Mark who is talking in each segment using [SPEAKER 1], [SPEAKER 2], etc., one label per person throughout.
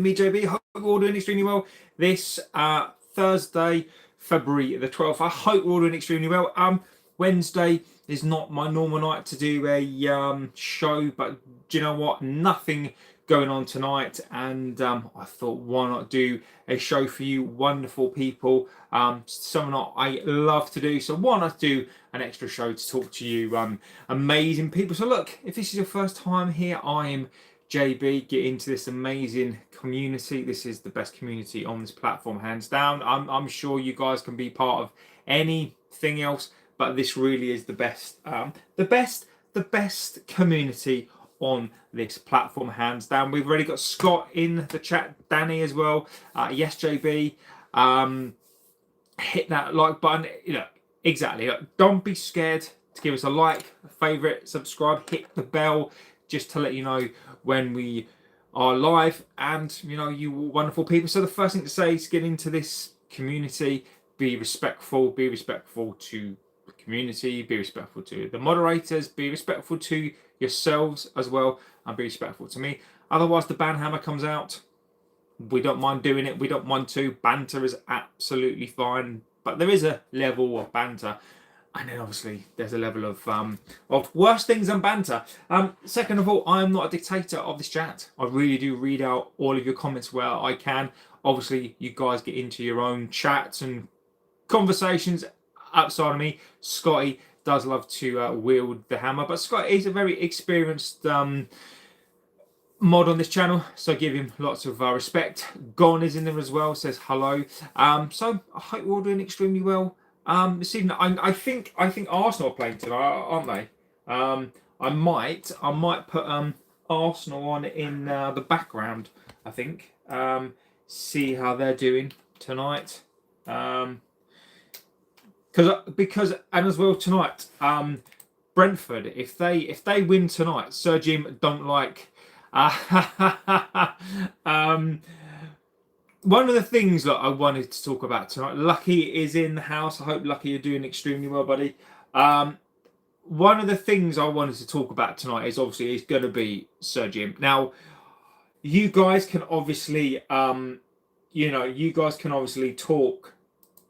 [SPEAKER 1] me, JB. Hope we're all doing extremely well this Thursday, February the 12th. I hope we're all doing extremely well. Wednesday is not my normal night to do a show, but do you know what? Nothing going on tonight, and I thought, why not do a show for you wonderful people? Something that I love to do, so why not do an extra show to talk to you amazing people. So look, if this is your first time here, I am JB. Get into this amazing community. This is the best community on this platform, hands down. I'm sure you guys can be part of anything else, but this really is the best, the best community on this platform, hands down. We've already got Scott in the chat, Danny as well. Yes, JB. Hit that like button. You know, exactly. Don't be scared to give us a like, a favorite, subscribe, hit the bell, just to let you know when we are live, and you know, you wonderful people. So the first thing to say is get into this community, be respectful to the community, be respectful to the moderators, be respectful to yourselves as well, and be respectful to me. Otherwise the ban hammer comes out. We don't mind doing it, we don't mind to. Banter is absolutely fine, but there is a level of banter. And then obviously there's a level of worse things than banter. Second of all, I'm not a dictator of this chat. I really do read out all of your comments where I can. Obviously, you guys get into your own chats and conversations outside of me. Scotty does love to wield the hammer, but Scotty is a very experienced mod on this channel, so give him lots of respect. Gon is in there as well, says hello. So I hope we're all doing extremely well. This evening, I think Arsenal are playing tonight, aren't they? I might put Arsenal on in the background. I think see how they're doing tonight. Because and as well tonight, Brentford, if they win tonight, Sir Jim don't like. One of the things that I wanted to talk about tonight, Lucky is in the house. I hope, Lucky, you're doing extremely well, buddy. One of the things I wanted to talk about tonight is obviously going to be Sir Jim. Now, you guys can obviously, talk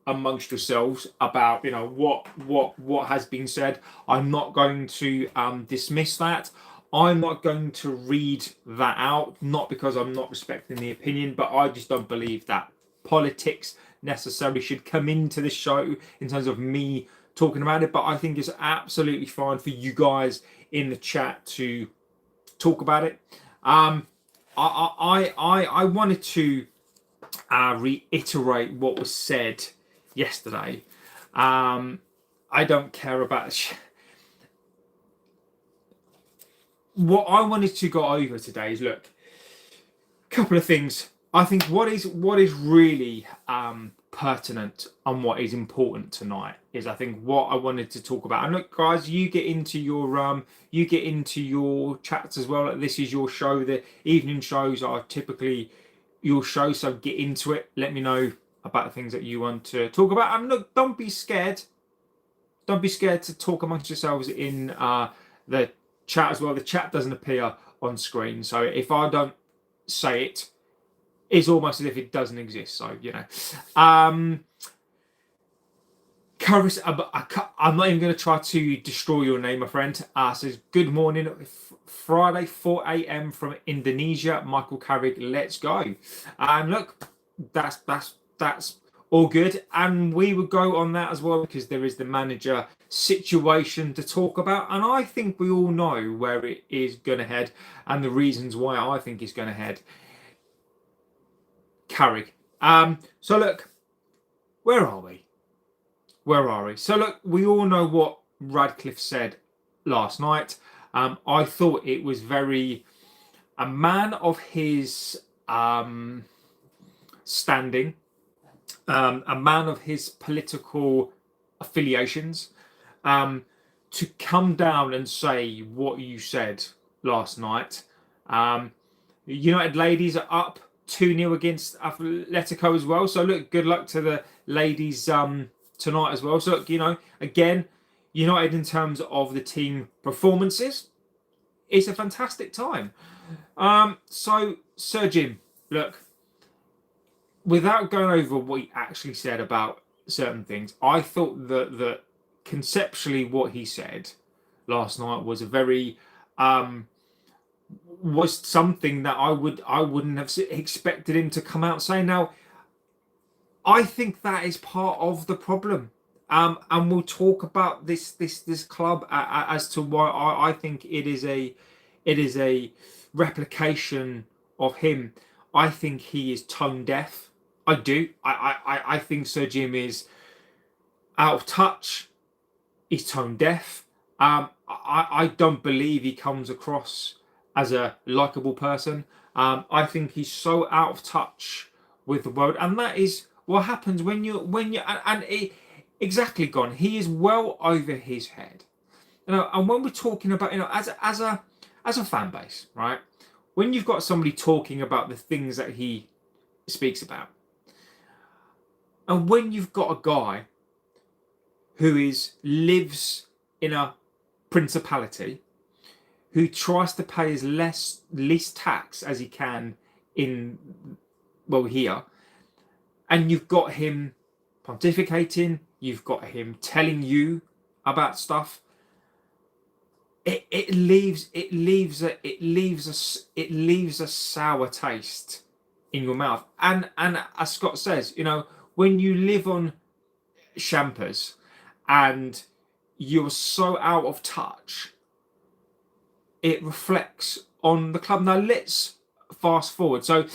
[SPEAKER 1] amongst yourselves about, what has been said. I'm not going to dismiss that. I'm not going to read that out, not because I'm not respecting the opinion, but I just don't believe that politics necessarily should come into this show in terms of me talking about it. But I think it's absolutely fine for you guys in the chat to talk about it. I wanted to reiterate what was said yesterday. I don't care about what I wanted to go over today is, look, a couple of things. I think what is really pertinent and what is important tonight is, I think, what I wanted to talk about. And look, guys, you get into your chats as well. Like, this is your show. The evening shows are typically your show, so get into it. Let me know about the things that you want to talk about. And look, don't be scared. Don't be scared to talk amongst yourselves in the chat as well. The chat doesn't appear on screen, so if I don't say it, it's almost as if it doesn't exist. So Carrick, I'm not even going to try to destroy your name, my friend. Says good morning, Friday 4 a.m. from Indonesia. Michael Carrick, let's go. And look, that's all good, and we would go on that as well, because there is the manager situation to talk about, and I think we all know where it is going to head and the reasons why I think it's going to head. Carrick. So look, where are we? So look, we all know what Ratcliffe said last night. I thought it was very a man of his standing, a man of his political affiliations, to come down and say what you said last night. United ladies are up 2-0 against Atletico as well. So look, good luck to the ladies tonight as well. So look, again, United in terms of the team performances, it's a fantastic time. So Sir Jim, look, without going over what he actually said about certain things, I thought that conceptually what he said last night was a very was something that I wouldn't have expected him to come out saying. Now, I think that is part of the problem. And we'll talk about this club as to why I think it is a replication of him. I think he is tone deaf. I do. I think Sir Jim is out of touch. He's tone deaf. I don't believe he comes across as a likable person. I think he's so out of touch with the world, and that is what happens when you exactly gone. He is well over his head, and when we're talking about as a fan base, right? When you've got somebody talking about the things that he speaks about, and when you've got a guy who lives in a principality, who tries to pay as least tax as he can here, and you've got him pontificating, you've got him telling you about stuff. It leaves a sour taste in your mouth. And as Scott says, when you live on champers and you're so out of touch, it reflects on the club. Now let's fast forward. So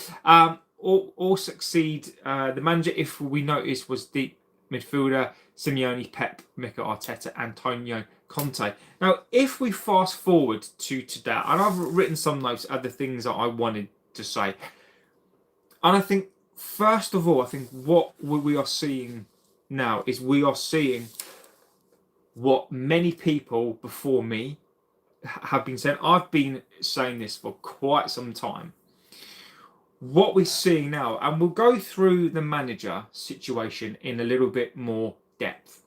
[SPEAKER 1] all succeed. The manager, if we notice, was deep midfielder Simeone, Pep, Mikel Arteta, Antonio Conte. Now, if we fast forward to today, and I've written some notes of the things that I wanted to say, and I think first of all, I think what we are seeing now is we are seeing what many people before me have been saying. I've been saying this for quite some time. What we're seeing now, and we'll go through the manager situation in a little bit more depth,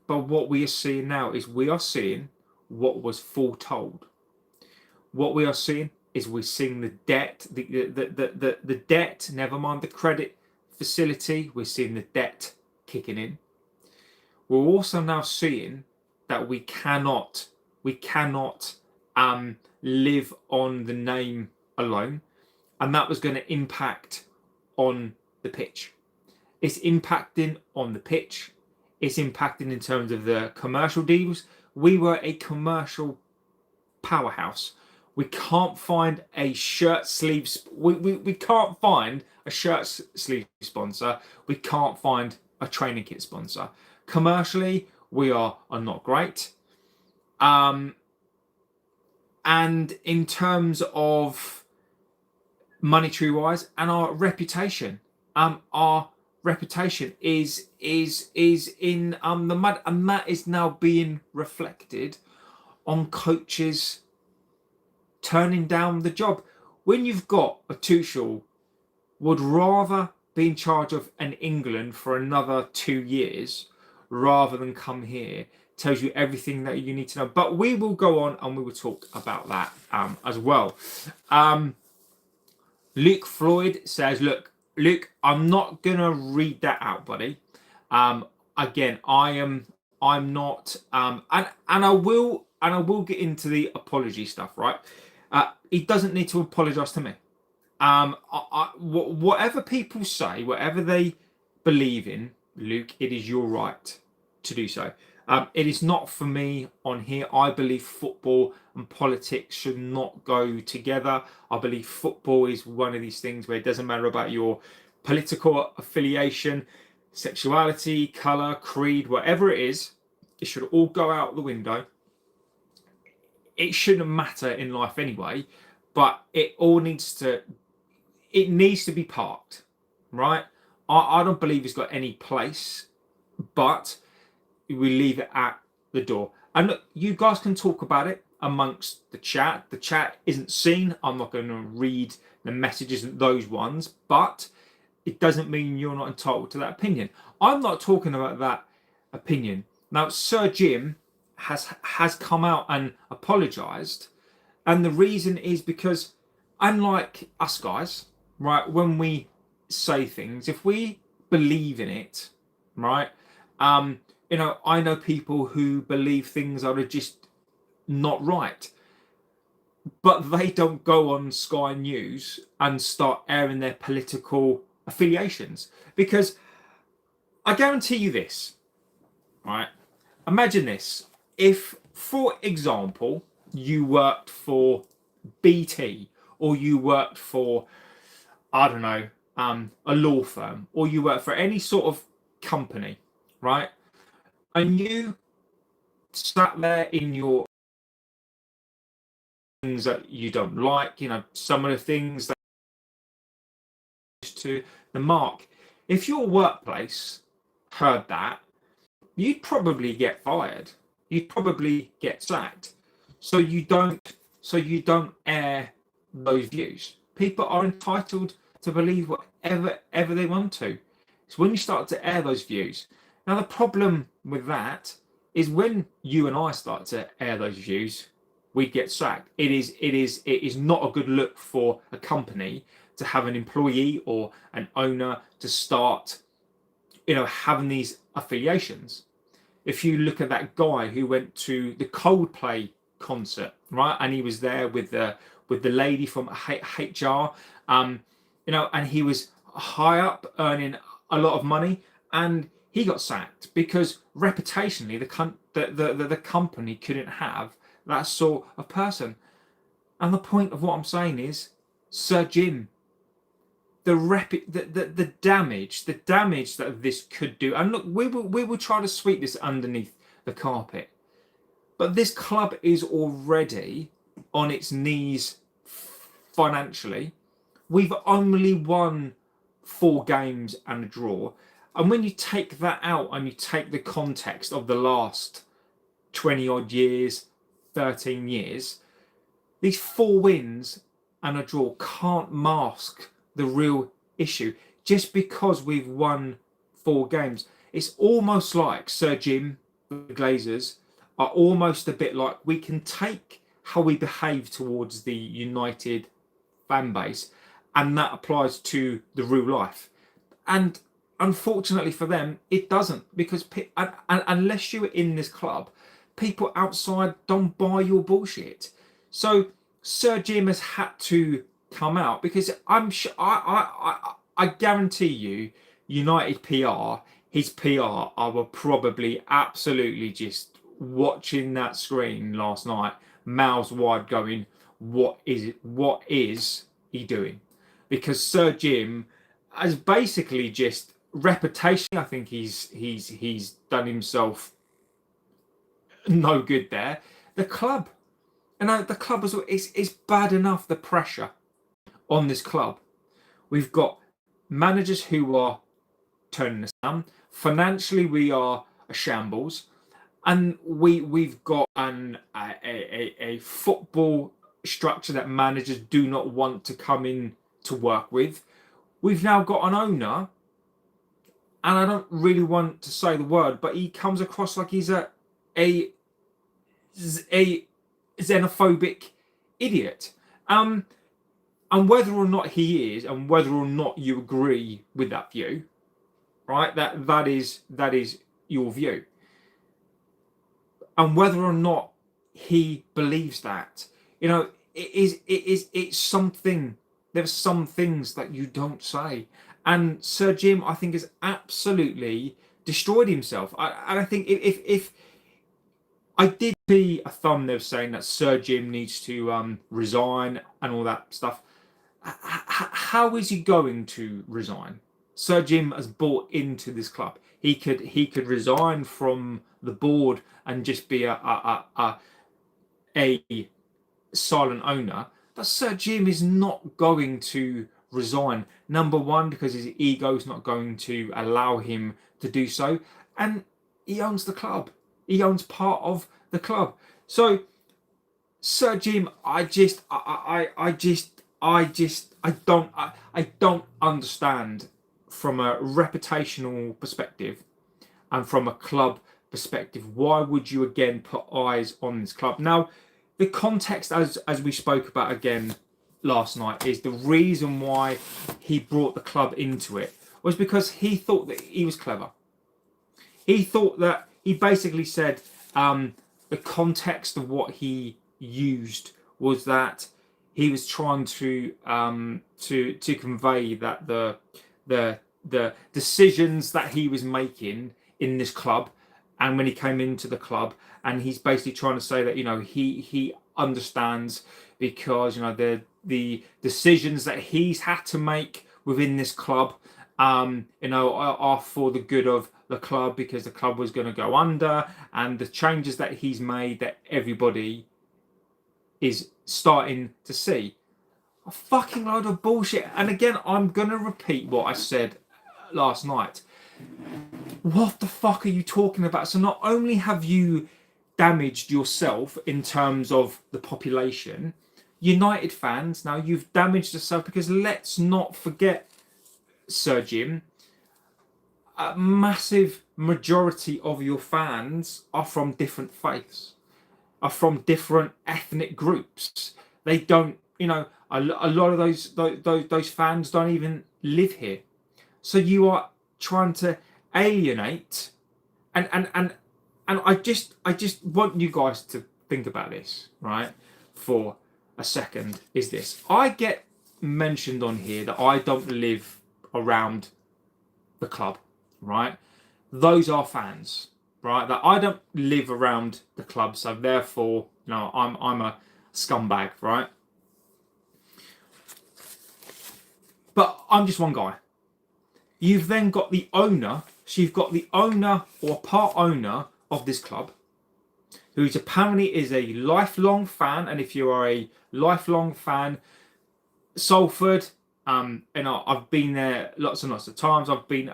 [SPEAKER 1] but what we are seeing now is we are seeing what was foretold. What we are seeing is we're seeing the debt, the debt, never mind the credit facility, we're seeing the debt kicking in. We're also now seeing that we cannot live on the name alone, and that was going to impact on the pitch. It's impacting on the pitch. It's impacting in terms of the commercial deals. We were a commercial powerhouse. We can't find a shirt sleeve. We can't find a shirt sleeve sponsor. We can't find a training kit sponsor. Commercially, we are not great. And in terms of monetary wise, and our reputation is in the mud, and that is now being reflected on coaches turning down the job. When you've got a Tuchel would rather be in charge of an England for another 2 years rather than come here, tells you everything that you need to know. But we will go on and we will talk about that as well. Luke Floyd says, look, Luke, I'm not gonna read that out, buddy. Again, I'm not, and I will get into the apology stuff, right? He doesn't need to apologise to me. Whatever people say, whatever they believe in, Luke, it is your right to do so. It is not for me on here. I believe football and politics should not go together. I believe football is one of these things where it doesn't matter about your political affiliation, sexuality, colour, creed, whatever it is, it should all go out the window. It shouldn't matter in life anyway, but it needs to be parked, right? I don't believe it's got any place, but we leave it at the door. And look, you guys can talk about it amongst the chat. The chat isn't seen. I'm not going to read the messages, those ones, but it doesn't mean you're not entitled to that opinion. I'm not talking about that opinion. Now, Sir Jim has come out and apologised, and the reason is because, unlike us guys, right? When we say things, if we believe in it, right? I know people who believe things are just not right, but they don't go on Sky News and start airing their political affiliations, because I guarantee you this, right? Imagine this. If, for example, you worked for BT, or you worked for, I don't know, a law firm, or you work for any sort of company, right? And you sat there in your things that you don't like, some of the things that to the mark. If your workplace heard that, you'd probably get fired. You'd probably get sacked. So you don't air those views. People are entitled to believe whatever they want to. It's when you start to air those views. Now the problem with that is when you and I start to air those views, we get sacked. It is not a good look for a company to have an employee or an owner to start, having these affiliations. If you look at that guy who went to the Coldplay concert, right, and he was there with the lady from HR, and he was high up, earning a lot of money, and he got sacked because reputationally the company couldn't have that sort of person. And the point of what I'm saying is, Sir Jim, the damage that this could do, and look, we will try to sweep this underneath the carpet, but this club is already on its knees financially. We've only won 4 games and a draw, and when you take that out and you take the context of the last 20 odd years, 13 years, these 4 wins and a draw can't mask the real issue. Just because we've won 4 games, it's almost like Sir Jim, the Glazers, are almost a bit like, we can take how we behave towards the United fan base, and that applies to the real life. And unfortunately for them, it doesn't, because unless you're in this club, people outside don't buy your bullshit. So Sir Jim has had to come out, because I'm sure, I guarantee you, United PR, his PR, I were probably absolutely just watching that screen last night, mouths wide, going, what is he doing? Because Sir Jim has basically just reputation. I think he's done himself no good there. The club, and the club as well, is bad enough, the pressure on this club. We've got managers who are turning us down. Financially, we are a shambles, and we've got a football structure that managers do not want to come in to work with. We've now got an owner, and I don't really want to say the word, but he comes across like he's a xenophobic idiot. And whether or not he is, and whether or not you agree with that view, right? That is your view. And whether or not he believes that, it's something. There's some things that you don't say, and Sir Jim, I think, has absolutely destroyed himself. I think if I did see a thumbnail saying that Sir Jim needs to resign and all that stuff. How is he going to resign? Sir Jim has bought into this club. He could resign from the board and just be a silent owner. But Sir Jim is not going to resign. Number one, because his ego is not going to allow him to do so, and he owns the club. He owns part of the club. So Sir Jim, I don't understand from a reputational perspective and from a club perspective, why would you again put eyes on this club? Now, the context, as we spoke about again last night is the reason why he brought the club into it was because he thought that he was clever. He thought that he basically said the context of what he used was that he was trying to convey that the decisions that he was making in this club, and when he came into the club, and he's basically trying to say that he understands, because the decisions that he's had to make within this club are for the good of the club, because the club was going to go under, and the changes that he's made that everybody is starting to see. A fucking load of bullshit. And again, I'm going to repeat what I said last night. What the fuck are you talking about? So not only have you damaged yourself in terms of the population, United fans, now you've damaged yourself, because let's not forget, Sir Jim, a massive majority of your fans are from different faiths, are from different ethnic groups. They don't, a lot of those fans don't even live here. So you are trying to alienate, and I just want you guys to think about this, right, for a second. Is this: I get mentioned on here that I don't live around the club, right? Those are fans, right? That I don't live around the club, so therefore, I'm a scumbag, right? But I'm just one guy. You've then got the owner. So you've got the owner or part owner of this club, who apparently is a lifelong fan. And if you are a lifelong fan, Salford, I've been there lots and lots of times. I've been,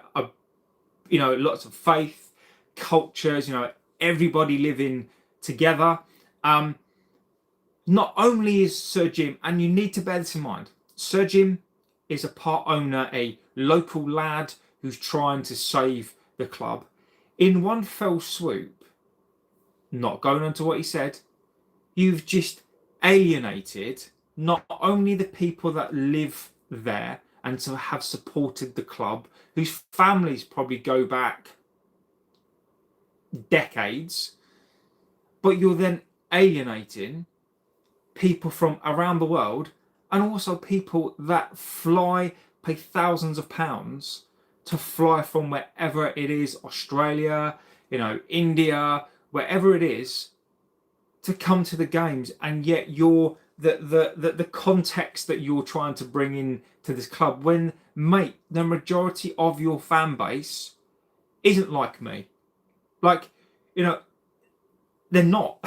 [SPEAKER 1] lots of faith, cultures, everybody living together. Not only is Sir Jim, and you need to bear this in mind, Sir Jim is a part owner, a local lad who's trying to save the club. In one fell swoop, not going on to what he said, you've just alienated not only the people that live there and to have supported the club, whose families probably go back decades, but you're then alienating people from around the world, and also people that pay thousands of pounds to fly from wherever it is, Australia, India, wherever it is, to come to the games. And yet you're the context that you're trying to bring in to this club, when, mate, the majority of your fan base isn't like me. Like, they're not.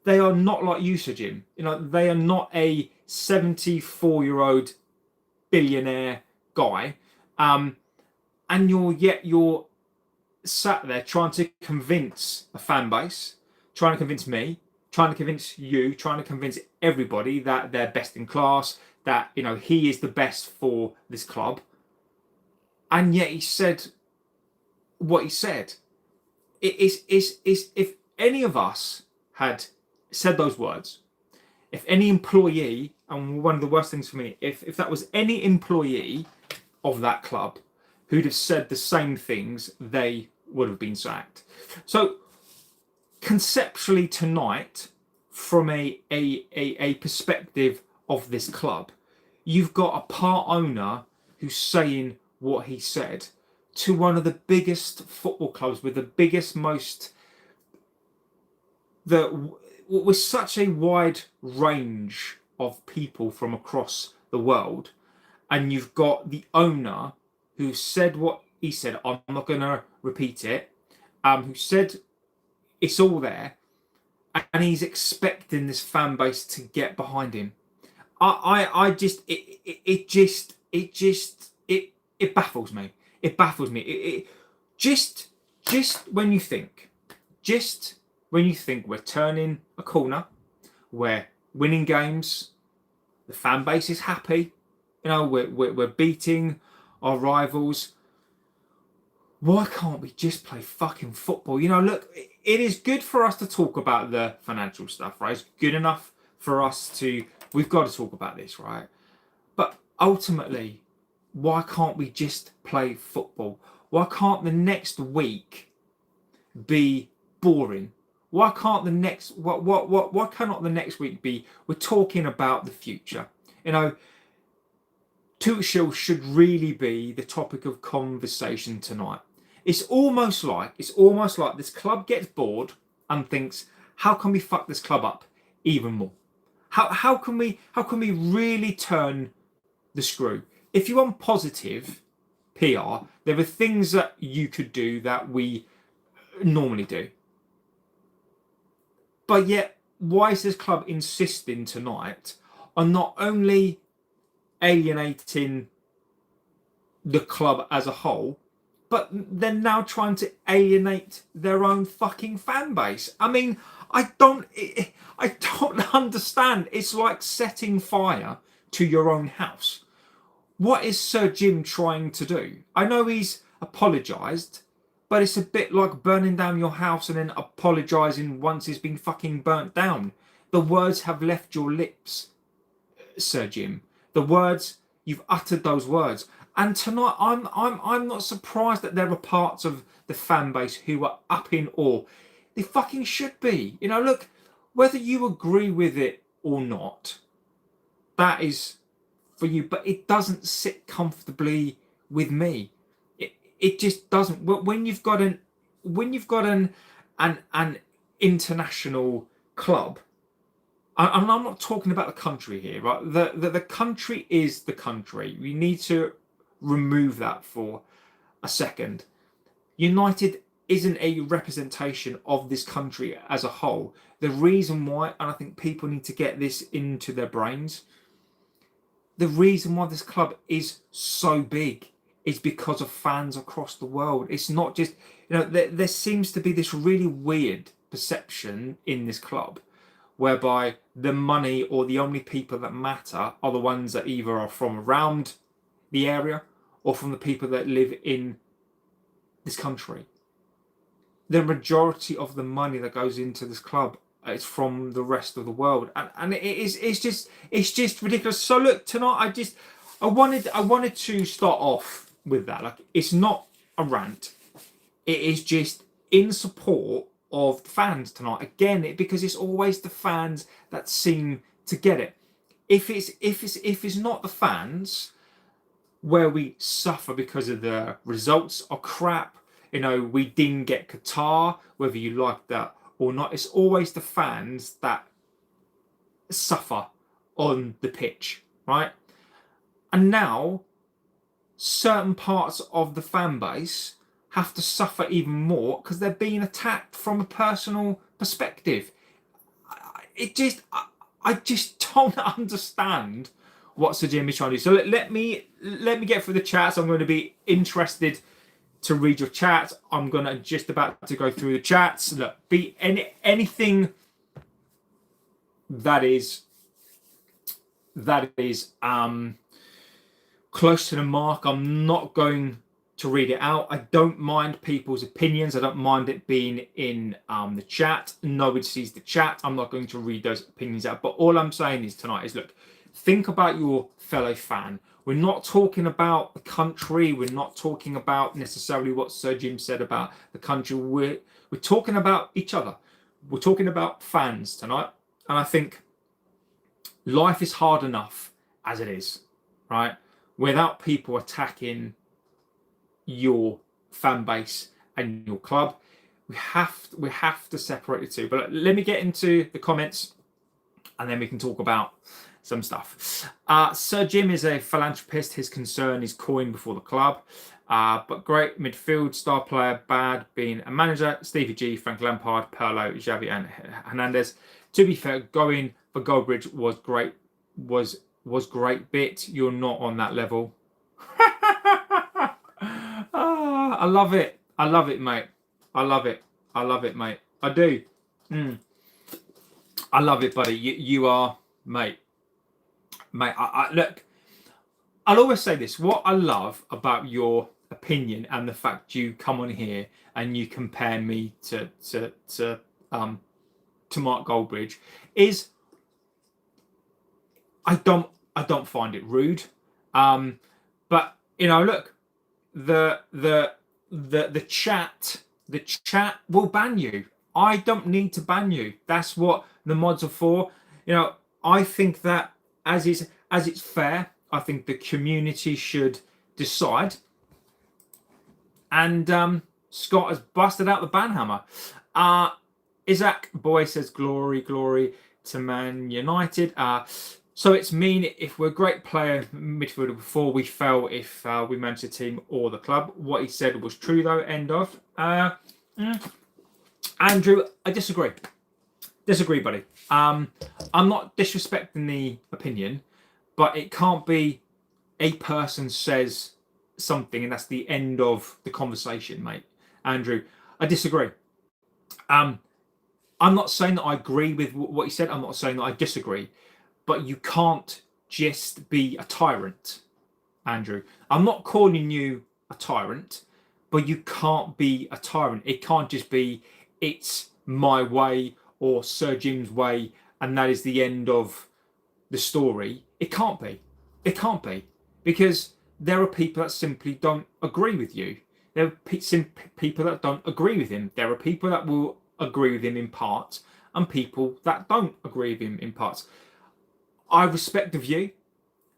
[SPEAKER 1] They are not like you, Sir Jim. They are not a 74-year-old billionaire guy, and you're sat there trying to convince a fan base, trying to convince me, trying to convince you, trying to convince everybody that they're best in class, that he is the best for this club, and yet he said what he said. It is if any of us had said those words, if any employee, and one of the worst things for me, if that was any employee of that club who'd have said the same things, they would have been sacked. So conceptually tonight, from a perspective of this club, you've got a part owner who's saying what he said to one of the biggest football clubs with the biggest, with such a wide range of people from across the world, and you've got the owner who said what he said. I'm not going to repeat it. Who said it's all there, and he's expecting this fan base to get behind him. It baffles me. It baffles me. Just when you think we're turning a corner, we're winning games, the fan base is happy, we're beating our rivals, why can't we just play fucking football? Look, it is good for us to talk about the financial stuff, right? It's good enough for us to We've got to talk about this, right? But ultimately, why can't we just play football? Why can't the next week be boring? Why can't the next why cannot the next week be we're talking about the future? You know, Tuchel should really be the topic of conversation tonight. It's almost like this club gets bored and thinks, how can we fuck this club up even more? How can we really turn the screw? If you want positive PR, there are things that you could do that we normally do. But yet, why is this club insisting tonight on not only alienating the club as a whole, but they're now trying to alienate their own fucking fan base? I mean, I don't understand. It's like setting fire to your own house. What is Sir Jim trying to do? I know he's apologised, but it's a bit like burning down your house and then apologising once it's been fucking burnt down. The words have left your lips, Sir Jim. The words, you've uttered those words. And tonight, I'm not surprised that there are parts of the fan base who are up in awe. They fucking should be. You know, look, whether you agree with it or not, that is for you. But it doesn't sit comfortably with me. It just doesn't. When you've got an international club, and I'm not talking about the country here, right? The country is the country. We need to remove that for a second. United isn't a representation of this country as a whole. The reason why, and I think people need to get this into their brains, the reason why this club is so big is because of fans across the world. It's not just, you know, there seems to be this really weird perception in this club whereby the money or the only people that matter are the ones that either are from around the area or from the people that live in this country. The majority of the money that goes into this club is from the rest of the world, and it's just ridiculous. So look, tonight I wanted to start off with that. Like, it's not a rant. It is just in support of the fans tonight. Again, because it's always the fans that seem to get it. If it's not the fans, where we suffer because of the results are crap. You know, we didn't get Qatar, whether you like that or not. It's always the fans that suffer on the pitch, right? And now certain parts of the fan base have to suffer even more because they're being attacked from a personal perspective. I just don't understand what Sir Jim is trying to do. So let me get through the chats. I'm going to be interested to read your chat. I'm going to just about to go through the chats. Look, be anything that is close to the mark, I'm not going to read it out. I don't mind people's opinions. I don't mind it being in the chat. Nobody sees the chat. I'm not going to read those opinions out. But all I'm saying is tonight is, look, think about your fellow fan. We're not talking about the country. We're not talking about necessarily what Sir Jim said about the country. We're talking about each other. We're talking about fans tonight. And I think life is hard enough as it is, right? Without people attacking your fan base and your club. We have to separate the two. But let me get into the comments and then we can talk about some stuff. Sir Jim is a philanthropist. His concern is coin before the club. But great midfield, star player, bad being a manager. Stevie G, Frank Lampard, Pirlo, Xavi and Hernandez. To be fair, going for Goldbridge was great. Was great bit. You're not on that level. I love it. I love it, mate. I love it. I love it, mate. I do. I love it, buddy. You are, mate. Mate, look, I'll always say this. What I love about your opinion and the fact you come on here and you compare me to Mark Goldbridge is I don't find it rude. But look, the chat will ban you. I don't need to ban you. That's what the mods are for. I think that as it's fair, I think the community should decide. And Scott has busted out the ban hammer. Isaac Boy says glory to Man United. So it's mean if we're a great player midfielder before we fell if we manage the team or the club. What he said was true though. End of. Andrew, I disagree. Disagree, buddy. I'm not disrespecting the opinion, but it can't be a person says something and that's the end of the conversation, mate. Andrew, I disagree. I'm not saying that I agree with what he said. I'm not saying that I disagree, but you can't just be a tyrant, Andrew. I'm not calling you a tyrant, but you can't be a tyrant. It can't just be it's my way or Sir Jim's way, and that is the end of the story. It can't be. It can't be, because there are people that simply don't agree with you. There are people that don't agree with him. There are people that will agree with him in parts and people that don't agree with him in parts. I respect the view.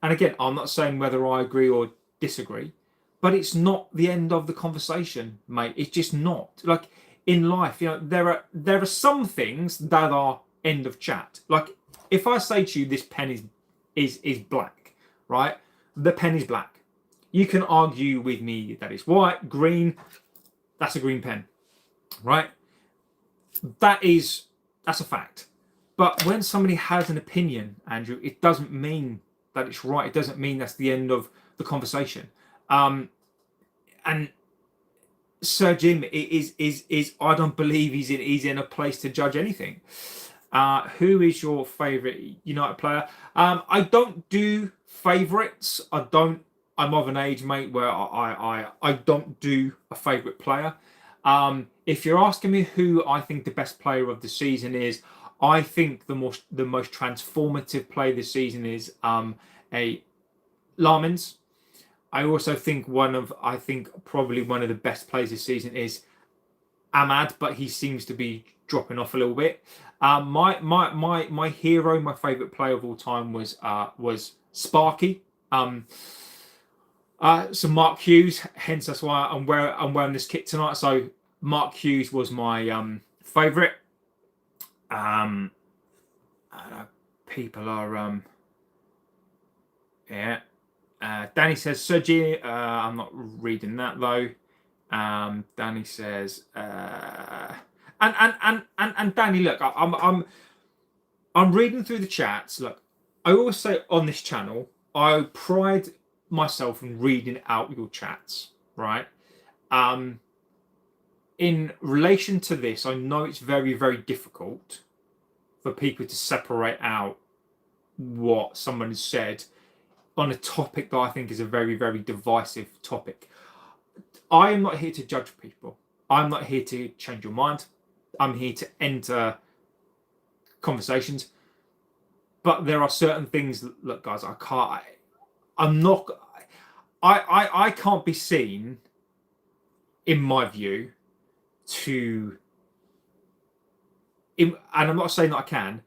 [SPEAKER 1] And again, I'm not saying whether I agree or disagree, but it's not the end of the conversation, mate. It's just not. Like in life, there are some things that are end of chat. Like if I say to you, this pen is black, right? The pen is black. You can argue with me that it's white, green. That's a green pen, right? That's a fact. But when somebody has an opinion, Andrew, it doesn't mean that it's right. It doesn't mean that's the end of the conversation. And Sir Jim is I don't believe he's in a place to judge anything. Who is your favourite United player? I don't do favourites. I'm of an age, mate, where I don't do a favourite player. If you're asking me who I think the best player of the season is, I think the most transformative play this season is a Lamins. I also think probably one of the best plays this season is Ahmad, but he seems to be dropping off a little bit. My hero, my favourite player of all time was Sparky. So Mark Hughes, hence that's why I'm wearing this kit tonight. So Mark Hughes was my favourite. People are yeah. Danny says Sir G. I'm not reading that though. Danny says and Danny, look, I'm reading through the chats. Look, I always say on this channel, I pride myself in reading out your chats, right? In relation to this, I know it's very, very difficult for people to separate out what someone has said on a topic that I think is a very, very divisive topic. I am not here to judge people. I'm not here to change your mind. I'm here to enter conversations. But there are certain things, look, guys, I can't be seen, in my view, and I'm not saying that I can,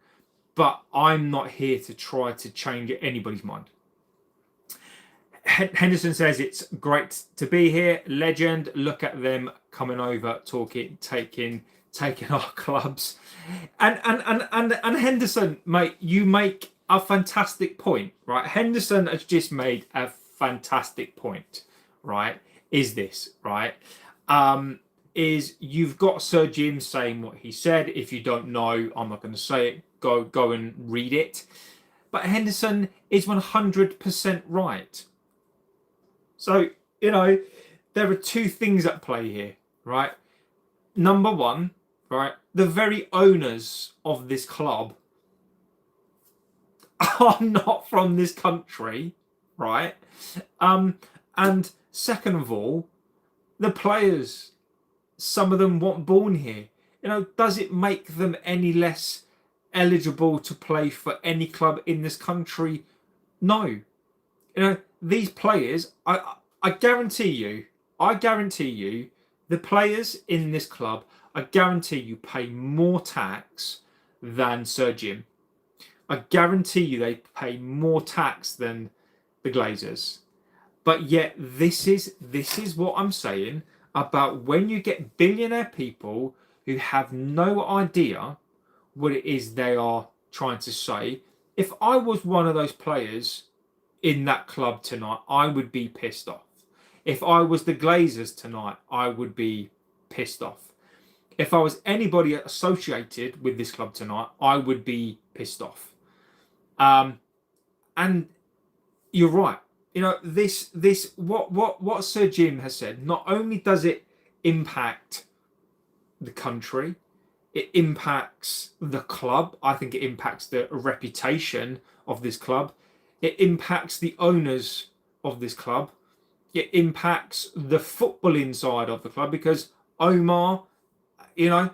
[SPEAKER 1] but I'm not here to try to change anybody's mind. Henderson says it's great to be here. Legend. Look at them coming over, talking, taking our clubs. And Henderson, mate, you make a fantastic point, right? Henderson has just made a fantastic point, right? Is this, right? Is you've got Sir Jim saying what he said. If you don't know, I'm not going to say it. Go and read it. But Henderson is 100% right. So, there are two things at play here, right? Number one, right, the very owners of this club are not from this country, right? And second of all, the players, some of them weren't born here. Does it make them any less eligible to play for any club in this country? No, you know, these players, I guarantee you, the players in this club, I guarantee you pay more tax than Sir Jim. I guarantee you they pay more tax than the Glazers. But yet this is what I'm saying about when you get billionaire people who have no idea what it is they are trying to say. If I was one of those players in that club tonight, I would be pissed off. If I was the Glazers tonight, I would be pissed off. If I was anybody associated with this club tonight, I would be pissed off. And you're right. You know, what Sir Jim has said, not only does it impact the country, it impacts the club. I think it impacts the reputation of this club. It impacts the owners of this club. It impacts the footballing side of the club because Omar, you know,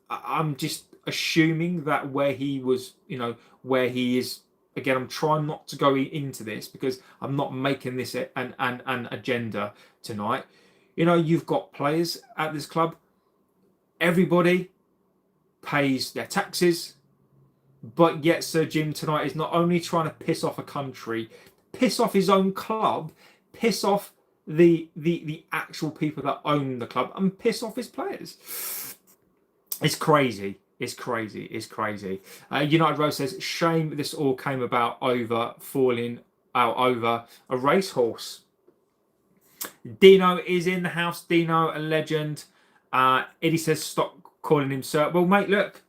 [SPEAKER 1] I'm just assuming that where he was, you know, where he is. Again, I'm trying not to go into this because I'm not making this an agenda tonight. You know, you've got players at this club. Everybody pays their taxes, but yet Sir Jim tonight is not only trying to piss off a country, piss off his own club, piss off the actual people that own the club, and piss off his players. It's crazy. It's crazy. It's crazy. United Rose says, shame this all came about over falling out over a racehorse. Dino is in the house. Dino, a legend. Eddie says, stop calling him sir. Well, mate, look.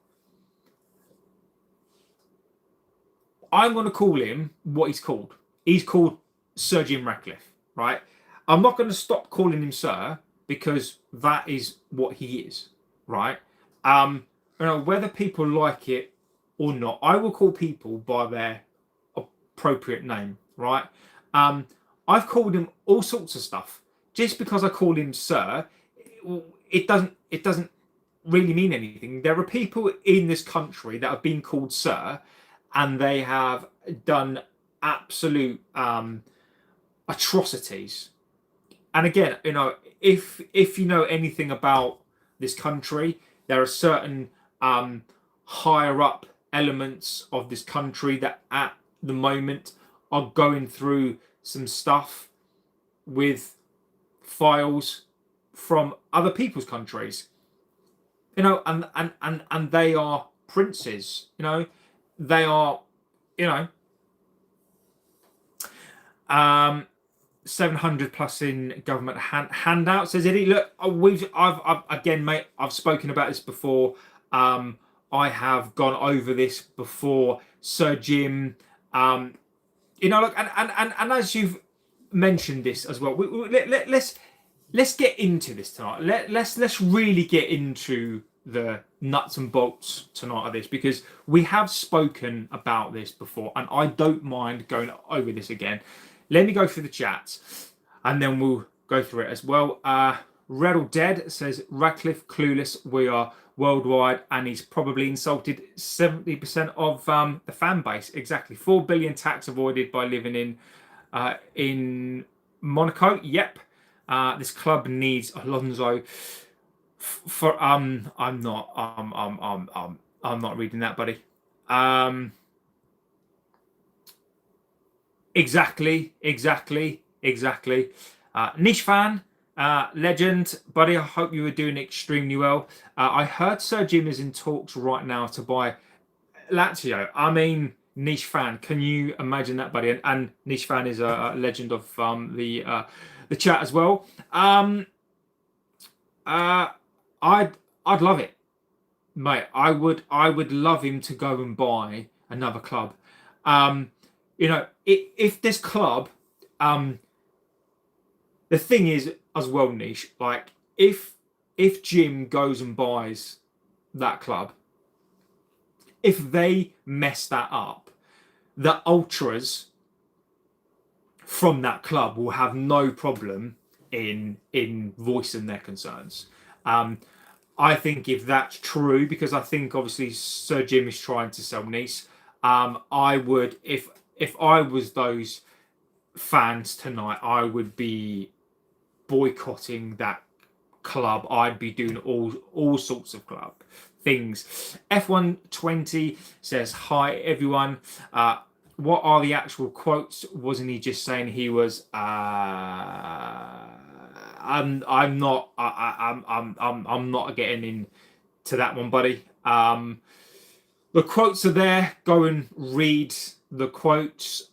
[SPEAKER 1] I'm going to call him what he's called. He's called Sir Jim Ratcliffe, right? I'm not going to stop calling him sir because that is what he is, right? You know, whether people like it or not, I will call people by their appropriate name, right? I've called him all sorts of stuff. Just because I call him sir, it doesn't really mean anything. There are people in this country that have been called sir, and they have done absolute atrocities. And again, you know, if you know anything about this country, there are certain higher up elements of this country that at the moment are going through some stuff with files from other people's countries, you know, and they are princes, you know, they are, you know, 700 plus in government handout, says Eddie. Look, I've again, mate, I've spoken about this before. I have gone over this before, Sir Jim. You know, look, and as you've mentioned this as well, let's get into this tonight. Let's really get into the nuts and bolts tonight of this, because we have spoken about this before, and I don't mind going over this again. Let me go through the chats, and then we'll go through it as well. Reddle Dead says, Ratcliffe clueless, we are worldwide, and he's probably insulted 70% of the fan base. Exactly. 4 billion tax avoided by living in Monaco. Yep. This club needs Alonso. I'm not reading that, buddy. Exactly. Niche fan, legend, buddy. I hope you were doing extremely well. I heard Sir Jim is in talks right now to buy Lazio. I mean, niche fan, can you imagine that, buddy? And niche fan is a legend of the chat as well. I'd love it, mate. I would love him to go and buy another club. You know, if this club, the thing is as well, niche, like if Jim goes and buys that club, if they mess that up, the ultras from that club will have no problem in voicing their concerns. I think if that's true, because I think obviously Sir Jim is trying to sell Nice, I would, if if I was those fans tonight, I would be boycotting that club. I'd be doing all sorts of club things. F120 says, hi everyone. What are the actual quotes? Wasn't he just saying he was I'm not getting into that one, buddy. The quotes are there. Go and read the quotes.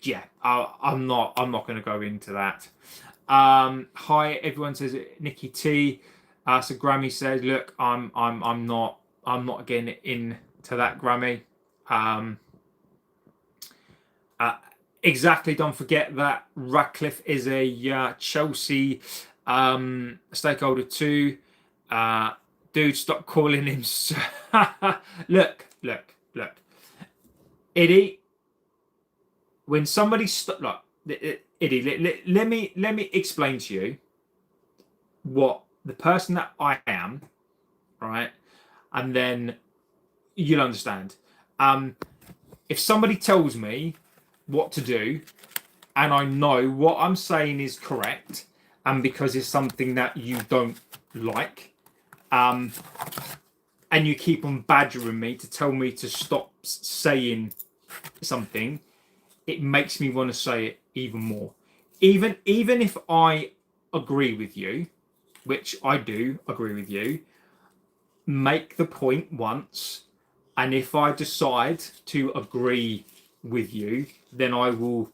[SPEAKER 1] Yeah, I'm not going to go into that. Hi, everyone, says Nikki T. So Grammy says, look, I'm not getting into that, Grammy. Exactly. Don't forget that Ratcliffe is a Chelsea stakeholder too. Dude, stop calling him. Look. Eddie, when somebody look, Eddie, let me explain to you what the person that I am, right? And then you'll understand. If somebody tells me what to do and I know what I'm saying is correct, and because it's something that you don't like, and you keep on badgering me to tell me to stop saying something, it makes me want to say it even more. Even if I agree with you, which I do agree with you, make the point once, and if I decide to agree with you, then I will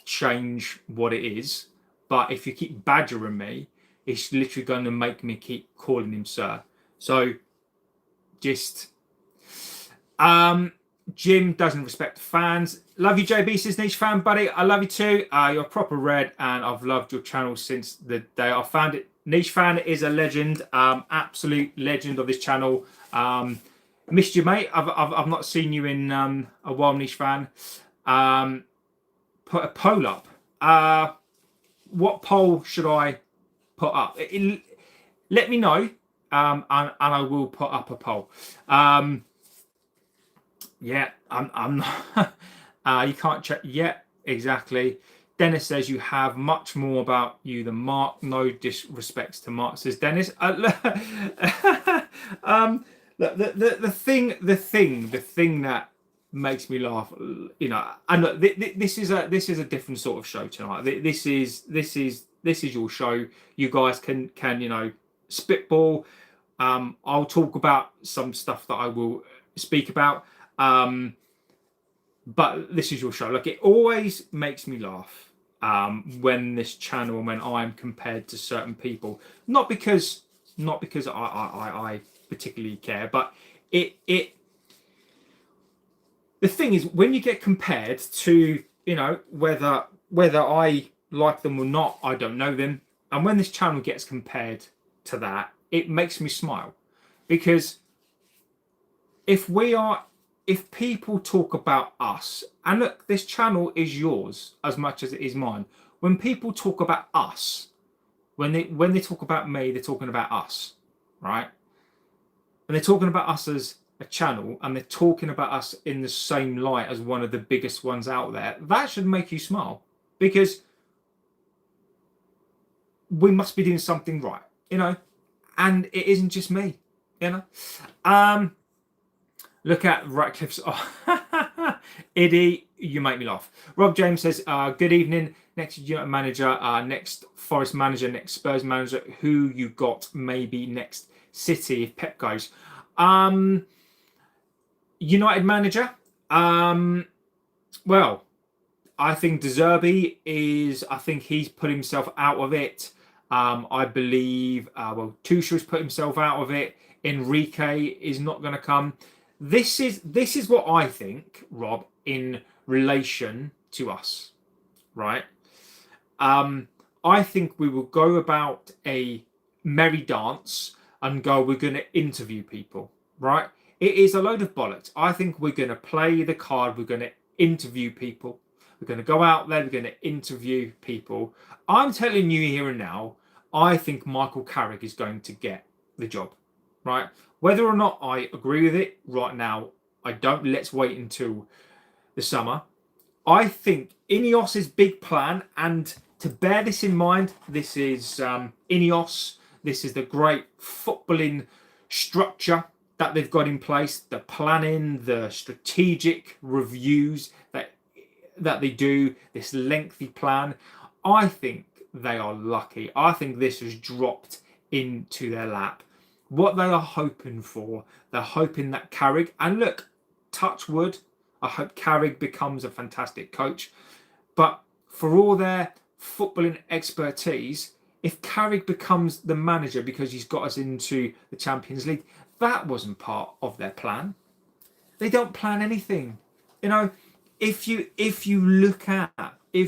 [SPEAKER 1] change what it is. But if you keep badgering me, it's literally going to make me keep calling him sir. So just Jim doesn't respect fans. Love you, JB, says niche fan, buddy. I love you too. You're proper red, and I've loved your channel since the day I found it. Niche fan is a legend, absolute legend of this channel. Missed you, mate. I've not seen you in a while, niche fan. Put a poll up. What poll should I put up? Let me know, and I will put up a poll. Yeah, I'm not. You can't check yet. Exactly. Dennis says you have much more about you than Mark. No disrespects to Mark, says Dennis. The thing that makes me laugh, you know, and look, this is a different sort of show tonight. This is your show. You guys can you know, spitball. I'll talk about some stuff that I will speak about. But this is your show. Like, it always makes me laugh when this channel, when I'm compared to certain people, not because I particularly care, but the thing is, when you get compared to, you know, whether I like them or not, I don't know them, and when this channel gets compared to that, it makes me smile, because if people talk about us, and look, this channel is yours as much as it is mine. When people talk about us, when they talk about me, they're talking about us, right? And they're talking about us as a channel, and they're talking about us in the same light as one of the biggest ones out there. That should make you smile, because we must be doing something right, you know, and it isn't just me, you know. Look at Ratcliffe's. Oh, Eddie, you make me laugh. Rob James says, good evening. Next United manager, next Forest manager, next Spurs manager. Who you got? Maybe next City if Pep goes. United manager. Well, I think De Zerbi is. I think he's put himself out of it. I believe. Well, Tuchel's put himself out of it. Enrique is not going to come. This is what I think, Rob, in relation to us, right? I think we will go about a merry dance and go, we're going to interview people, right? It is a load of bollocks. I think we're going to play the card. We're going to interview people. We're going to go out there. We're going to interview people. I'm telling you here and now, I think Michael Carrick is going to get the job, right? Whether or not I agree with it right now, I don't. Let's wait until the summer. I think INEOS's big plan, and to bear this in mind, this is INEOS. This is the great footballing structure that they've got in place, the planning, the strategic reviews that they do, this lengthy plan. I think they are lucky. I think this has dropped into their lap. What they are hoping for, they're hoping that Carrick, and look, touch wood, I hope Carrick becomes a fantastic coach. But for all their footballing expertise, if Carrick becomes the manager because he's got us into the Champions League, that wasn't part of their plan. They don't plan anything. You know, if you look at the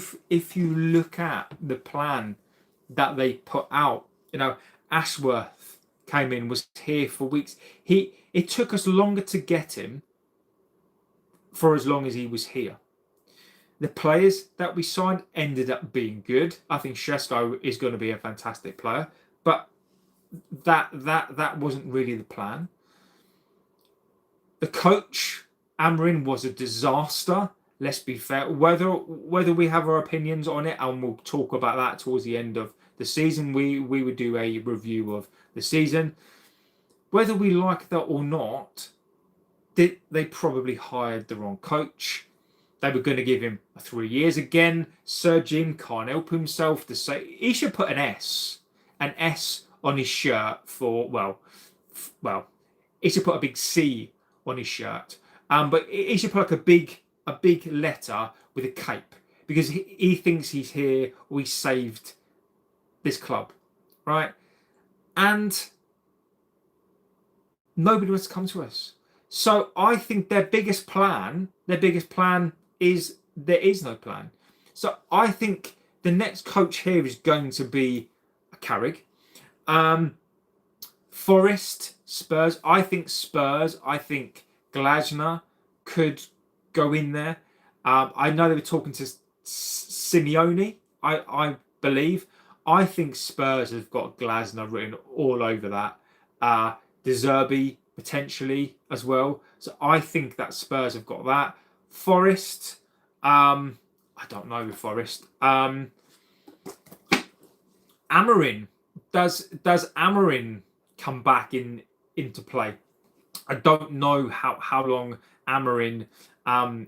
[SPEAKER 1] plan that they put out, you know, Ashworth came in, was here for weeks. It took us longer to get him for as long as he was here. The players that we signed ended up being good. I think Shesko is going to be a fantastic player, but that wasn't really the plan. The coach, Amarin, was a disaster. Let's be fair. Whether we have our opinions on it, and we'll talk about that towards the end of the season. We would do a review of the season. Whether we like that or not, they probably hired the wrong coach. They were going to give him 3 years again. Sir Jim can't help himself to say he should put an S on his shirt for well, he should put a big C on his shirt. But he should put like a big letter with a cape, because he thinks he's here or he saved this club, right? And nobody wants to come to us. So I think their biggest plan is there is no plan. So I think the next coach here is going to be a Carrick. Forest, Spurs. I think Glazer could go in there. I know they were talking to Simeone, I believe. I think Spurs have got Glazer written all over that. De Zerbi potentially as well. So I think that Spurs have got that. Forest, I don't know with Forest. Amarin, does Amarin come back into play? I don't know how long Amarin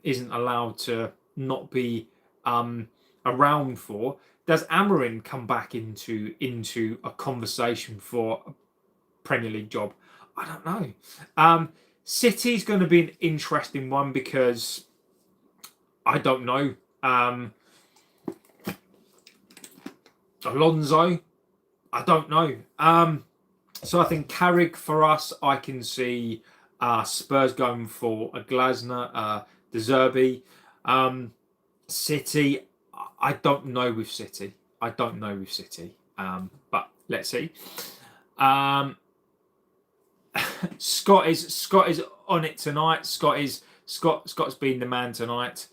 [SPEAKER 1] isn't allowed to not be around for. Does Amarin come back into a conversation for a Premier League job? I don't know. City's going to be an interesting one because I don't know. Alonso, I don't know. So I think Carrick for us, I can see Spurs going for a Glazer, De Zerbi. City, I don't know with City. But let's see. Scott is on it tonight. Scott's been the man tonight.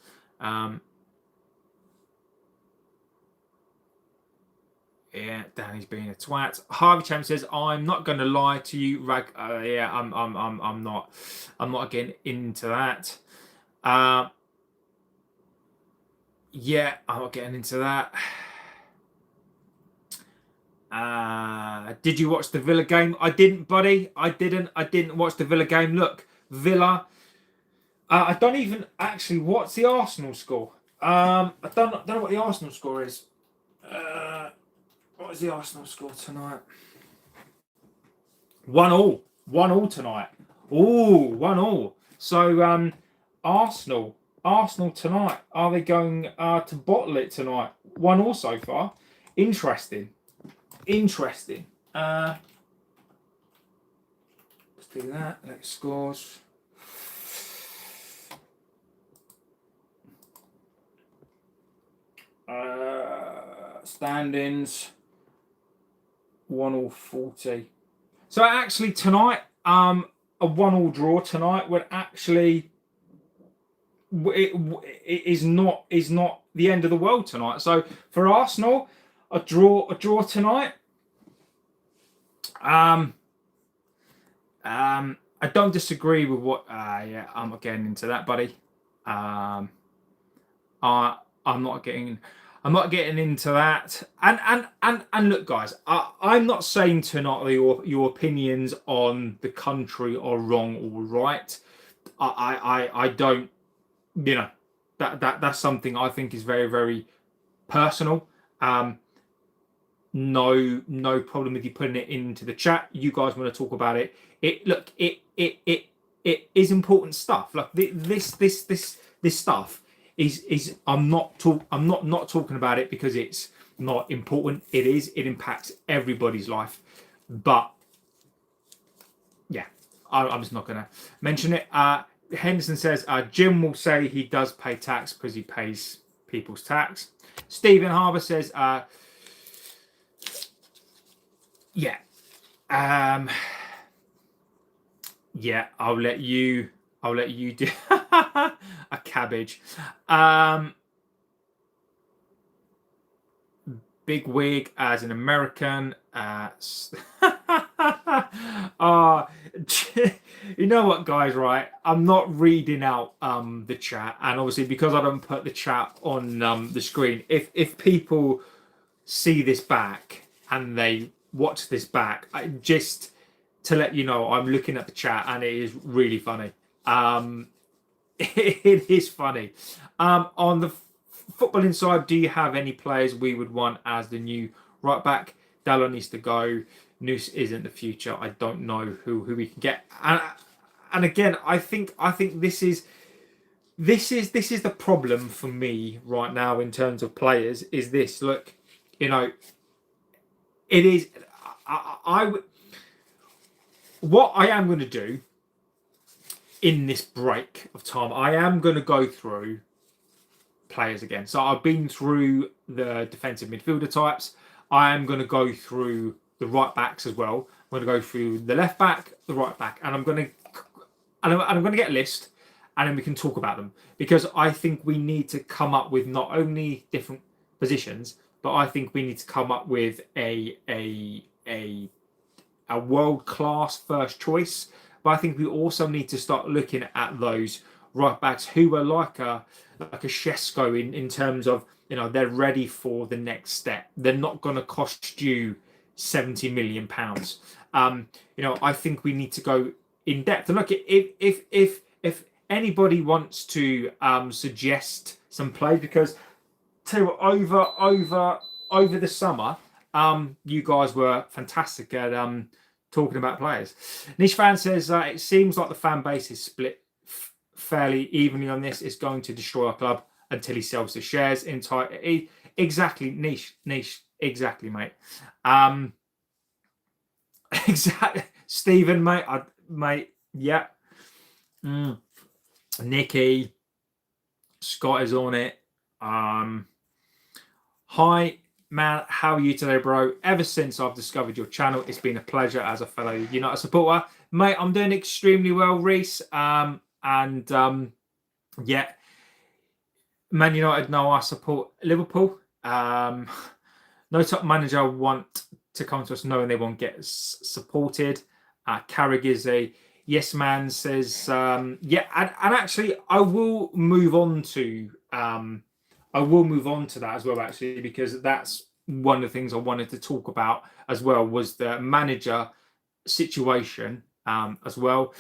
[SPEAKER 1] Yeah, Danny's being a twat. Harvey Cham says, "I'm not going to lie to you, Rag." Yeah, I'm not getting into that. Yeah, I'm not getting into that. Did you watch the Villa game? I didn't, buddy. I didn't watch the Villa game. Look, Villa. I don't even actually. What's the Arsenal score? I don't know what the Arsenal score is. What is the Arsenal score tonight? 1-1. 1-1 tonight. Ooh, 1-1. So Arsenal tonight. Are they going to bottle it tonight? 1-1 so far. Interesting. Let's do that. Let's scores. Standings. 1-40. So actually tonight, a 1-1 draw tonight would actually it is not the end of the world tonight. So for Arsenal, a draw tonight. I don't disagree with what. Yeah, I'm not getting into that, buddy. I'm not getting. I'm not getting into that. And look, guys, I'm not saying tonight your opinions on the country are wrong or right. I don't. You know, that's something I think is very, very personal. No problem with you putting it into the chat. You guys want to talk about it. It is important stuff. Like this stuff is I'm not talking about it because it's not important. It is. It impacts everybody's life. But yeah, I'm just not going to mention it. Henderson says Jim will say he does pay tax because he pays people's tax. Stephen Harbour says yeah. Yeah, I'll let you do a cabbage. Big wig as an American. You know what, guys, right? I'm not reading out the chat, and obviously because I don't put the chat on the screen, if people see this back and they watch this back, just to let you know, I'm looking at the chat and it is really funny. It is funny. On the footballing side, do you have any players we would want as the new right back? Dallo needs to go. Noose isn't the future. I don't know who we can get. And again, I think this is the problem for me right now in terms of players. Is this, look, you know, it is. What I am going to do in this break of time, I am going to go through players again. So I've been through the defensive midfielder types. I am going to go through the right backs as well. I'm going to go through the left back, the right back, and I'm going to get a list, and then we can talk about them, because I think we need to come up with not only different positions, but I think we need to come up with a world-class first choice. But I think we also need to start looking at those right backs who are like a Shesko in terms of, you know, they're ready for the next step. They're not going to cost you £70 million. You know, I think we need to go in depth. And look, if anybody wants to suggest some plays, because tell you what, over the summer, you guys were fantastic at talking about players. Niche Fan says it seems like the fan base is split fairly evenly on this. It's going to destroy our club until he sells the shares entirely. Exactly, niche, exactly, mate. Exactly, Stephen, mate, yeah. Nicky, Scott is on it. Hi, man, how are you today, bro? Ever since I've discovered your channel, it's been a pleasure as a fellow United supporter. Mate, I'm doing extremely well, Reese. Yeah, Man United know I support Liverpool. No top manager want to come to us knowing they won't get supported. Carrick is a yes man, says, yeah, and actually I will move on to that as well, actually, because that's one of the things I wanted to talk about as well, was the manager situation as well.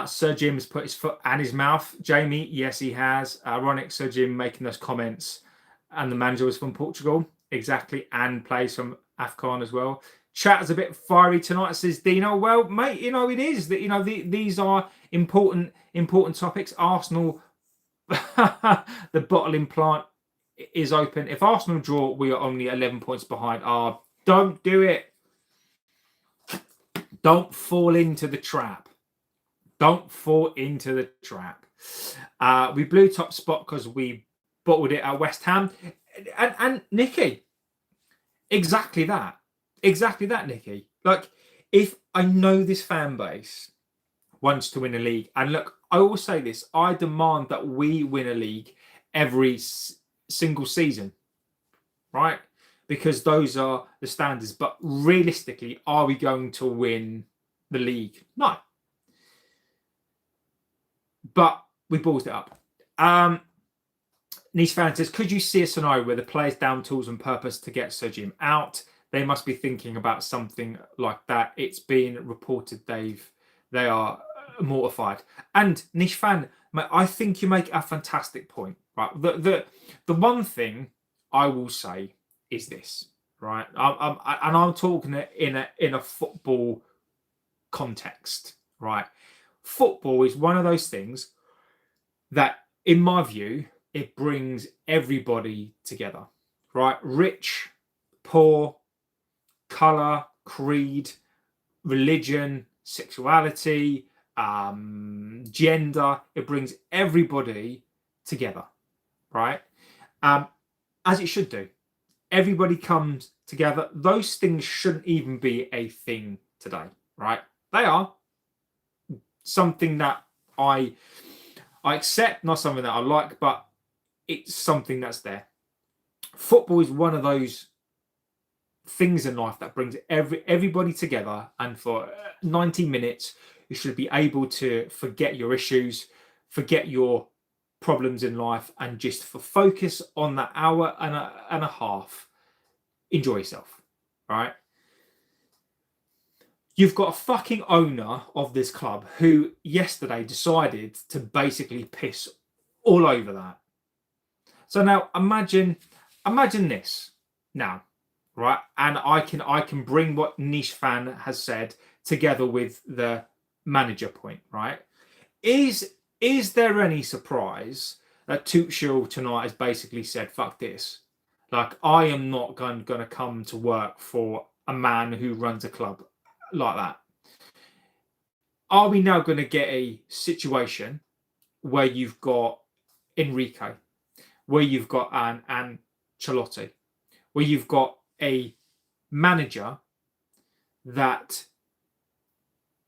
[SPEAKER 1] Sir Jim has put his foot and his mouth. Jamie, yes, he has. Ironic, Sir Jim making those comments. And the manager was from Portugal, exactly, and plays from AFCON as well. Chat is a bit fiery tonight, says Dino. Well, mate, you know, it is that, you know, these are important topics. Arsenal, the bottling plant is open. If Arsenal draw, we are only 11 points behind. Don't do it. Don't fall into the trap. Don't fall into the trap. We blew top spot because we bottled it at West Ham. And Nicky, exactly that, Nicky. Like, if I know this fan base wants to win a league, and look, I will say this: I demand that we win a league every single season, right? Because those are the standards. But realistically, are we going to win the league? No. but we ballsed it up. Niche fan says, could you see a scenario where the players down tools on purpose to get Sir Jim out? They must be thinking about something like that. It's been reported they are mortified. And niche fan, I think you make a fantastic point. Right, the one thing I will say is this. Right, I'm talking in a football context. Right, football is one of those things that, in my view, it brings everybody together. Right, rich, poor, color, creed, religion, sexuality, gender. It brings everybody together, right? As it should do. Everybody comes together. Those things shouldn't even be a thing today, right? They are something that I accept, not something that I like, but it's something that's there. Football is one of those things in life that brings everybody together, and for 90 minutes you should be able to forget your issues, forget your problems in life, and just focus on that hour and a half. Enjoy yourself, right? You've got a fucking owner of this club who yesterday decided to basically piss all over that. So now imagine this now, right? And I can bring what Niche Fan has said together with the manager point, right? Is there any surprise that Tuchel tonight has basically said, fuck this? Like, I am not going to come to work for a man who runs a club like that. Are we now going to get a situation where you've got Enrique, where you've got an Ancelotti, where you've got a manager that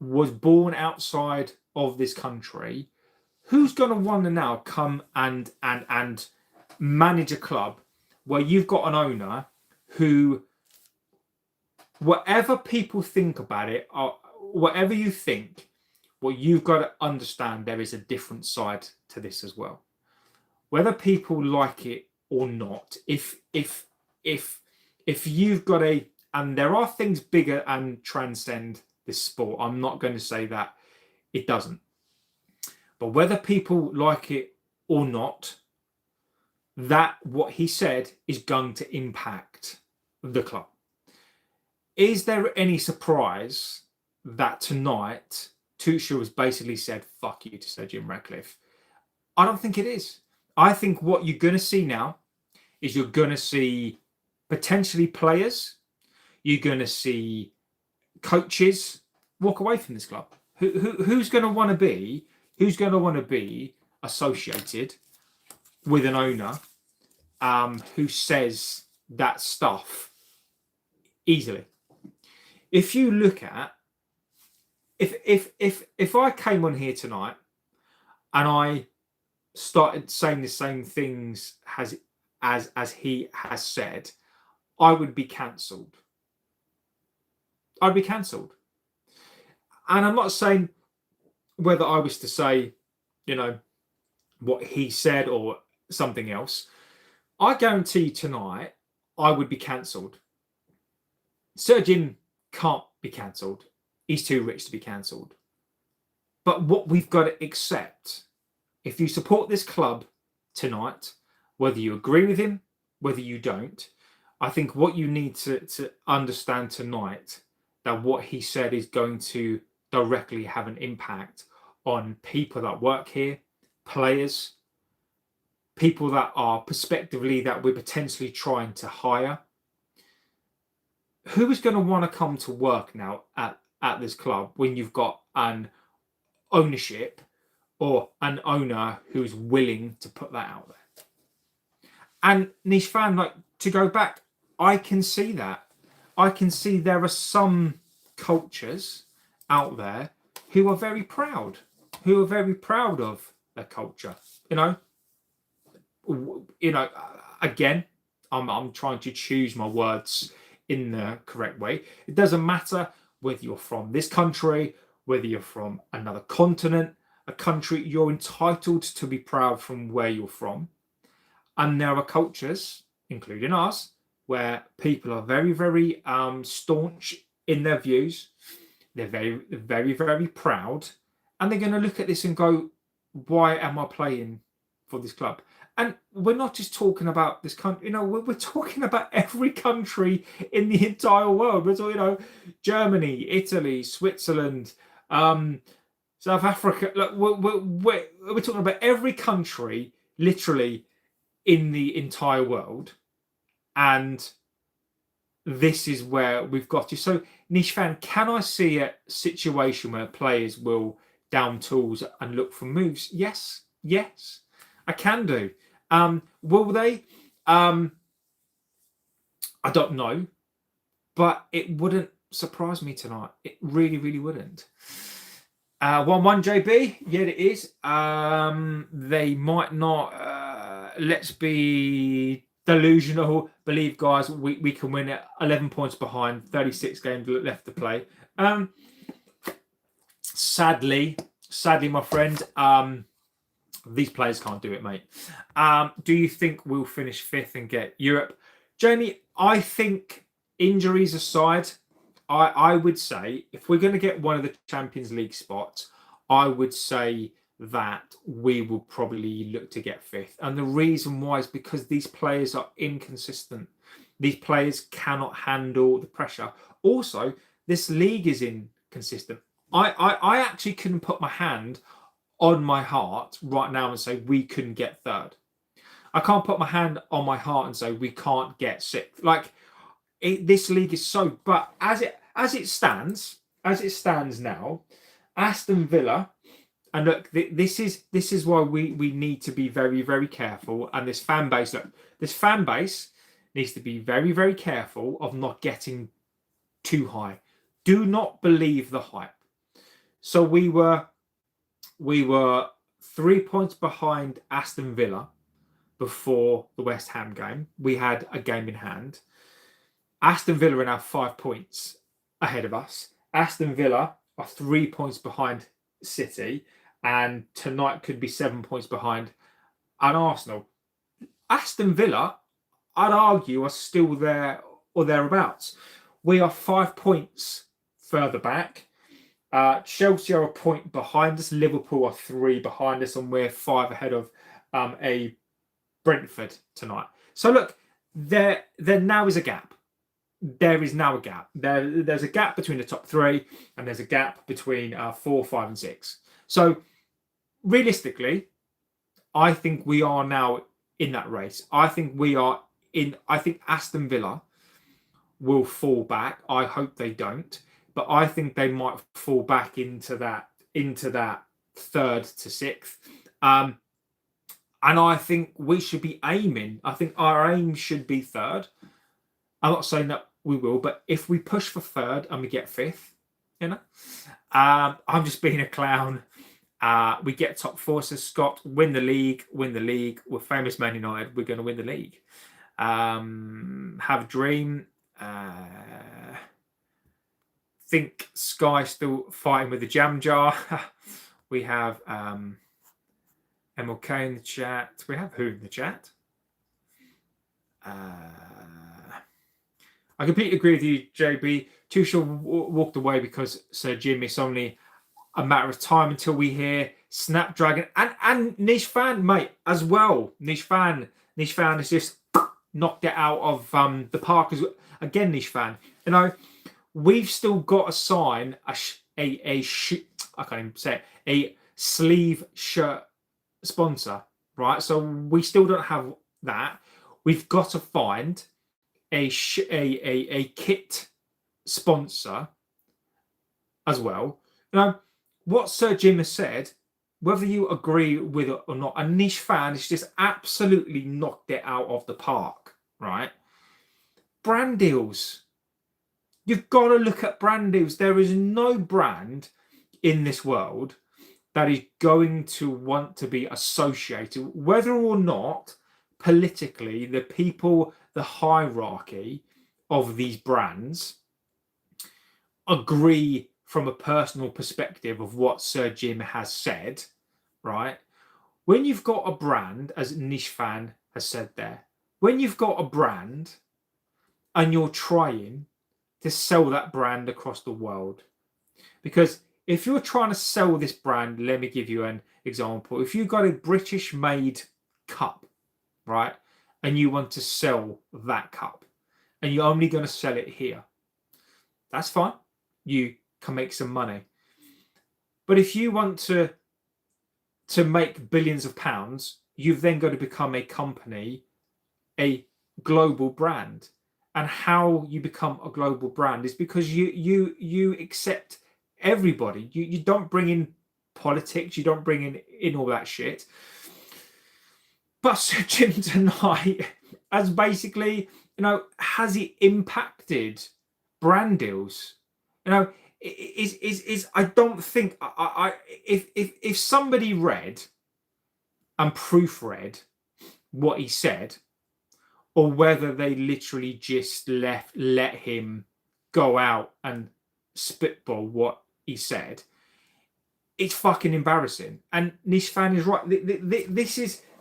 [SPEAKER 1] was born outside of this country, who's going to want to now come and manage a club where you've got an owner who, whatever people think about it, or whatever you think, well, you've got to understand there is a different side to this as well. Whether people like it or not, if you've got and there are things bigger and transcend this sport. I'm not going to say that it doesn't. But whether people like it or not, that what he said is going to impact the club. Is there any surprise that tonight Tuchel has basically said, fuck you to Sir Jim Ratcliffe? I don't think it is. I think what you're going to see now is you're going to see potentially players, you're going to see coaches walk away from this club. Who's going to want to be associated with an owner who says that stuff easily? If you look at, if I came on here tonight and I started saying the same things as he has said, I would be cancelled. I'd be cancelled. And I'm not saying whether I was to say, what he said or something else. I guarantee you tonight, I would be cancelled. Sir Jim can't be cancelled. He's too rich to be cancelled. But what we've got to accept, if you support this club tonight, whether you agree with him, whether you don't, I think what you need to understand tonight, that what he said is going to directly have an impact on people that work here, players, people that are prospectively that we're potentially trying to hire. Who is going to want to come to work now at this club when you've got an ownership or an owner who's willing to put that out there? And Niche Fan, like, to go back, I can see that. I can see there are some cultures out there who are very proud, of their culture. Again, I'm trying to choose my words in the correct way. It doesn't matter whether you're from this country, whether you're from another continent, a country you're entitled to be proud from where you're from. And there are cultures, including ours, where people are very, very staunch in their views. They're very, very, very proud. And they're going to look at this and go, why am I playing for this club? And we're not just talking about this country, we're talking about every country in the entire world. We're talking, Germany, Italy, Switzerland, South Africa. Look, we're talking about every country, literally, in the entire world. And this is where we've got to. So, Niche Fan, can I see a situation where players will down tools and look for moves? Yes, I can do. Will they? I don't know, but it wouldn't surprise me tonight. It really, really wouldn't. 1-1 JB, yeah, it is. They might not. Let's be delusional. Believe, guys, we can win it. 11 points behind, 36 games left to play. Sadly, my friend, these players can't do it, mate. Do you think we'll finish 5th and get Europe? Jamie, I think, injuries aside, I would say if we're going to get one of the Champions League spots, I would say that we will probably look to get 5th. And the reason why is because these players are inconsistent. These players cannot handle the pressure. Also, this league is inconsistent. I actually couldn't put my hand on my heart right now and say we couldn't get 3rd. I can't put my hand on my heart and say we can't get 6th. Like, this league is so. But as it stands now, Aston Villa, and look, this is why we need to be very, very careful. And this fan base needs to be very, very careful of not getting too high. Do not believe the hype. So we were 3 points behind Aston Villa before the West Ham game. We had a game in hand. Aston Villa are now 5 points ahead of us. Aston Villa are 3 points behind City, and tonight could be 7 points behind an Arsenal. Aston Villa, I'd argue, are still there or thereabouts. We are 5 points further back. Chelsea are a point behind us. Liverpool are 3 behind us, and we're 5 ahead of a Brentford tonight. So look, there now is a gap. There is now a gap. There's a gap between the top 3, and there's a gap between 4, 5, and 6. So realistically, I think we are now in that race. I think Aston Villa will fall back. I hope they don't. But I think they might fall back into that 3rd to 6th. And I think we should be aiming. I think our aim should be 3rd. I'm not saying that we will, but if we push for 3rd and we get 5th, I'm just being a clown. We get top 4, says Scott, win the league. We're famous Man United. We're going to win the league. Have a dream. Think Sky still fighting with the jam jar. We have MLK in the chat. We have who in the chat? I completely agree with you, JB. Tuchel walked away because Sir Jim, it's only a matter of time until we hear Snapdragon and Niche Fan, mate, as well. Niche Fan is just knocked it out of the park as well. Again, Niche Fan, we've still got to sign I can't even say it, a sleeve shirt sponsor, right? So we still don't have that. We've got to find a kit sponsor as well. What Sir Jim has said, whether you agree with it or not, a Niche Fan has just absolutely knocked it out of the park, right? Brand deals. You've got to look at brand deals. There is no brand in this world that is going to want to be associated, whether or not politically the people, the hierarchy of these brands agree from a personal perspective of what Sir Jim has said. right? When you've got a brand, as Niche Fan has said there, when you've got a brand and you're trying to sell that brand across the world, because if you're trying to sell this brand, let me give you an example. If you've got a British made cup, right, and you want to sell that cup and you're only going to sell it here, that's fine. You can make some money. But if you want to make billions of pounds, you've then got to become a company, a global brand. And how you become a global brand is because you accept everybody. You don't bring in politics, you don't bring in all that shit. But Sir Jim tonight has basically, has it impacted brand deals? Is I don't think if somebody read and proofread what he said, or whether they literally just let him go out and spitball what he said, it's fucking embarrassing. And Nish Fan is right.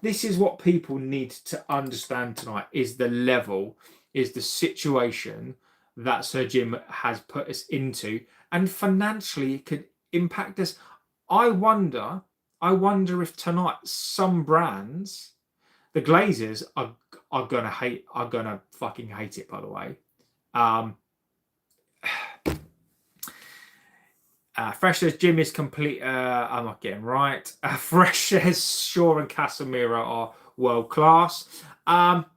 [SPEAKER 1] This is what people need to understand tonight: is the level, is the situation that Sir Jim has put us into, and financially it could impact us. I wonder if tonight some brands, the Glazers are gonna fucking hate it. By the way, Fresh says Jim is complete. I'm not getting right. Fresh says Shaw and Casemiro are world class.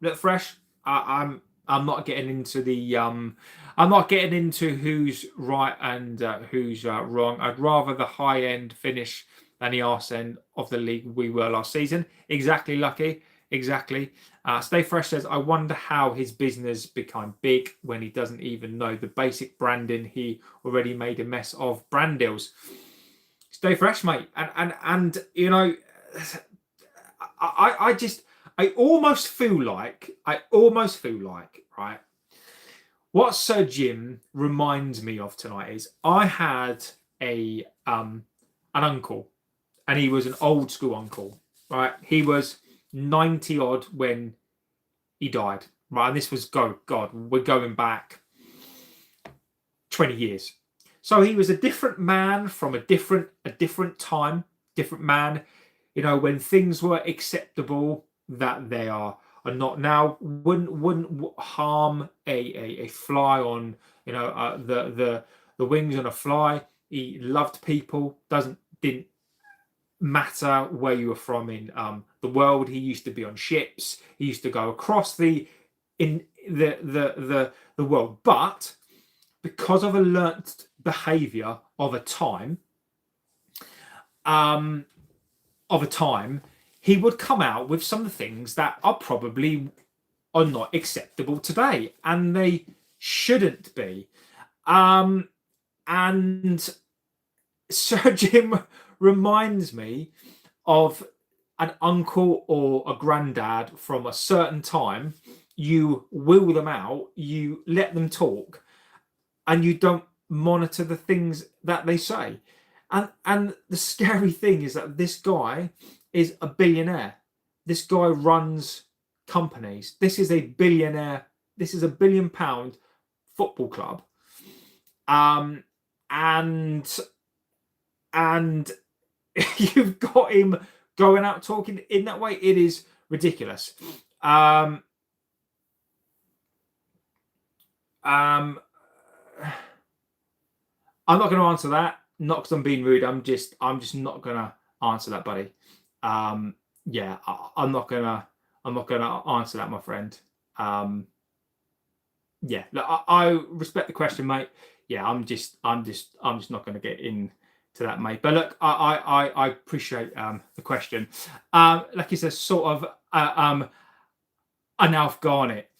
[SPEAKER 1] Look, Fresh, I'm not getting into the I'm not getting into who's right and who's wrong. I'd rather the high end finish than the arse end of the league we were last season. Exactly, Lucky. Exactly. Stay Fresh says, I wonder how his business became big when he doesn't even know the basic branding. He already made a mess of brand deals. Stay Fresh, mate. And I almost feel like, right, what Sir Jim reminds me of tonight is I had an uncle, and he was an old school uncle, right? He was 90 odd when he died, right? And this was we're going back 20 years. So he was a different man from a different time, different man, when things were acceptable that they are not now. Wouldn't harm a fly on the wings on a fly. He loved people. Didn't matter where you were from in the world. He used to be on ships. He used to go across the world. But because of a learnt behaviour of a time, he would come out with some things that are not acceptable today, and they shouldn't be. And Sir Jim reminds me of an uncle or a granddad from a certain time. You wheel them out, you let them talk, and you don't monitor the things that they say. And the scary thing is that this guy is a billionaire. This guy runs companies. This is a billionaire. This is a £1 billion football club. And you've got him going out talking in that way. It is ridiculous. I'm not going to answer that. Not because I'm being rude. I'm just not going to answer that, buddy. Yeah, I'm not gonna answer that, my friend. Yeah, I respect the question, mate. Yeah, I'm just not going to get into that, mate. But look, I appreciate the question. Like you said, sort of an Alf Garnett.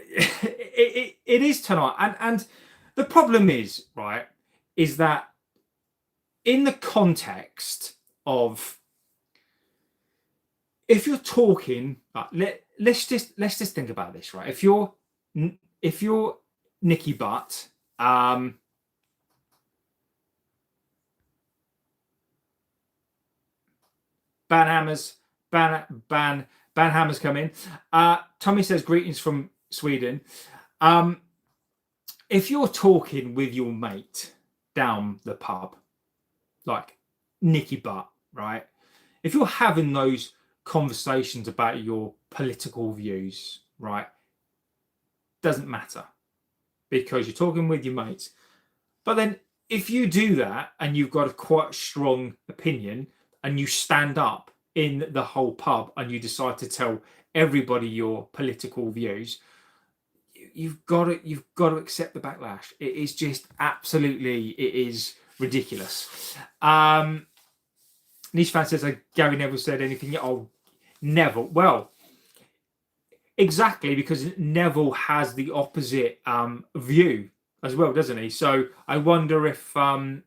[SPEAKER 1] It is tonight, and the problem is, right, is that in the context of, if you're talking, let's just think about this, right? If you're Nicky Butt, ban hammers, ban hammers come in. Tommy says greetings from Sweden. If you're talking with your mate down the pub, like Nicky Butt, right? If you're having those conversations about your political views, right, doesn't matter because you're talking with your mates. But then if you do that and you've got a quite strong opinion and you stand up in the whole pub and you decide to tell everybody your political views, you've got to accept the backlash. It is just absolutely, it is ridiculous. Niche fan says, Gary Neville said anything yet? Oh, Neville. Well, exactly, because Neville has the opposite view as well, doesn't he? So I wonder if I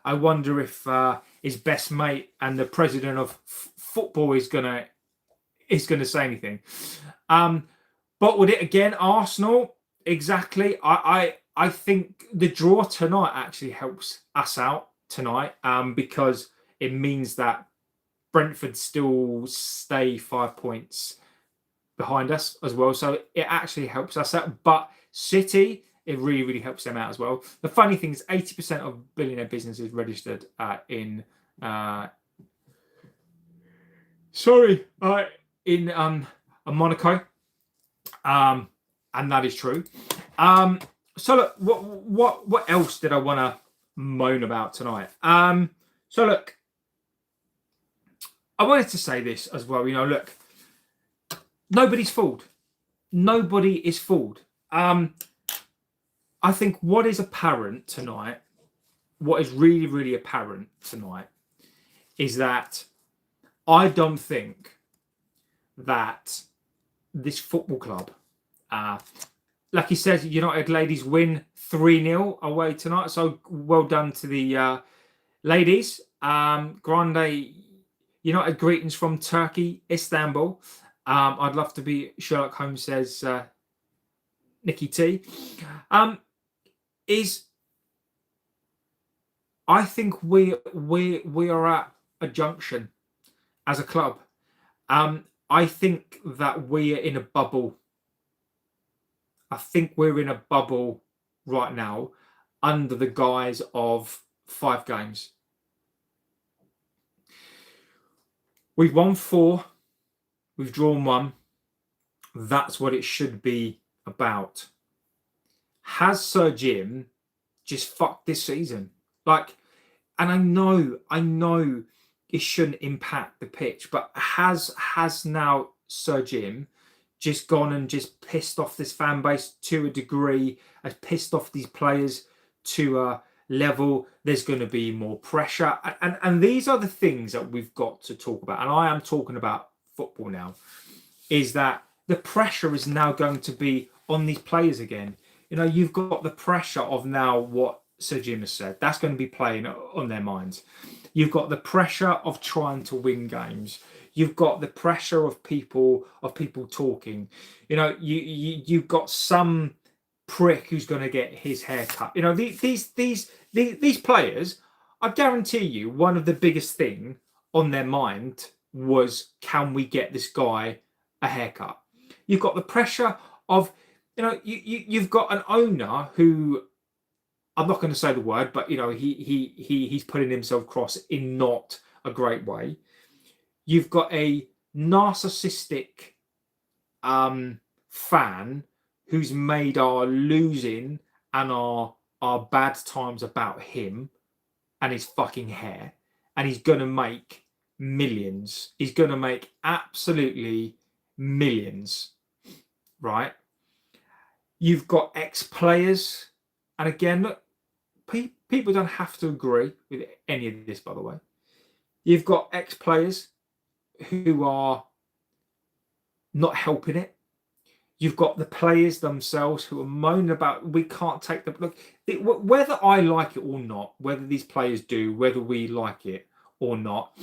[SPEAKER 1] wonder if his best mate and the president of football is gonna say anything. But would it again, Arsenal? Exactly. I think the draw tonight actually helps us out tonight because it means that Brentford still stay 5 points behind us as well. So it actually helps us out. But City, it really, really helps them out as well. The funny thing is 80% of billionaire businesses registered in Monaco. And that is true. So look, what else did I want to moan about tonight? So look, I wanted to say this as well. You know, look, nobody's fooled. Nobody is fooled. I think what is apparent tonight, what is really, really apparent tonight, is that I don't think that this football club, like he says, United ladies win 3-0 away tonight. So well done to the ladies. Grande United greetings from Turkey, Istanbul. I'd love to be Sherlock Holmes, says Nikki T. I think we are at a junction as a club. I think that we are in a bubble. I think we're in a bubble right now under the guise of 5 games. We've won 4. We've drawn 1. That's what it should be about. Has Sir Jim just fucked this season? And I know it shouldn't impact the pitch, but has now Sir Jim just gone and just pissed off this fan base to a degree, has pissed off these players to a level? There's going to be more pressure, and these are the things that we've got to talk about. And I am talking about football now. Is that the pressure is now going to be on these players again? You've got the pressure of now what Sir Jim has said. That's going to be playing on their minds. You've got the pressure of trying to win games. You've got the pressure of people talking. You've got some prick who's going to get his hair cut. These players, I guarantee you, one of the biggest thing on their mind was, can we get this guy a haircut? You've got the pressure of, you've got an owner who, I'm not going to say the word, but he's putting himself across in not a great way. You've got a narcissistic fan who's made our losing and our bad times about him and his fucking hair, and he's going to make millions. He's going to make absolutely millions, right? You've got ex-players, and again, look, people don't have to agree with any of this, by the way. You've got ex-players who are not helping it. You've got the players themselves who are moaning about, we can't take the look. Whether I like it or not, whether these players do, whether we like it or not,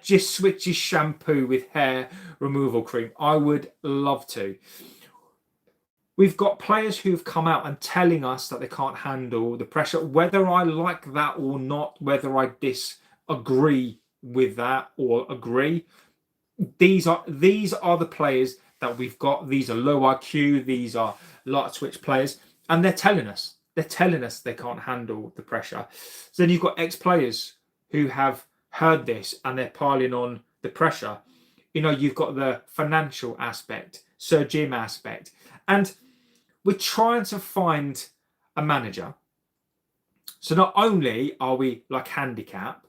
[SPEAKER 1] just switch his shampoo with hair removal cream. I would love to. We've got players who've come out and telling us that they can't handle the pressure, whether I like that or not, whether I disagree with that or agree. These are the players that we've got. These are low IQ. These are light switch players, and they're telling us they can't handle the pressure. So then you've got ex-players who have heard this and they're piling on the pressure. You've got the financial aspect, Sir Jim aspect, and we're trying to find a manager. So not only are we like handicap,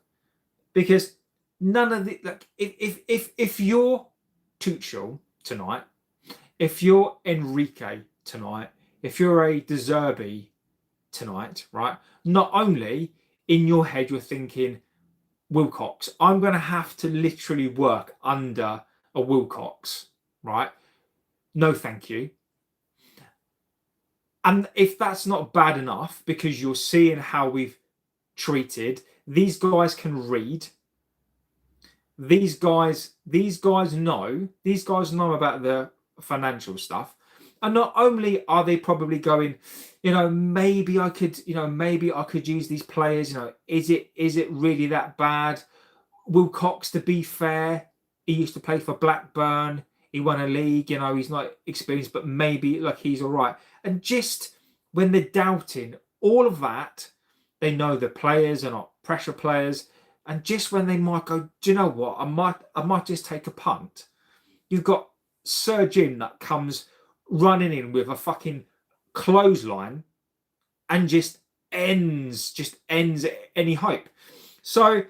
[SPEAKER 1] because none of the like if you're Tuchel tonight, if you're Enrique tonight, if you're a De Zerbi tonight, right? Not only in your head you're thinking, Wilcox, I'm going to have to literally work under a Wilcox, right? No, thank you. And if that's not bad enough, because you're seeing how we've treated, these guys can read. These guys know about the financial stuff. And not only are they probably going, maybe I could use these players. Is it really that bad? Wilcox, to be fair, he used to play for Blackburn. He won a league. He's not experienced, but maybe he's all right. And just when they're doubting all of that, they know the players are not pressure players. And just when they might go, do you know what? I might just take a punt. You've got Sir Jim that comes running in with a fucking clothesline and just ends any hope. So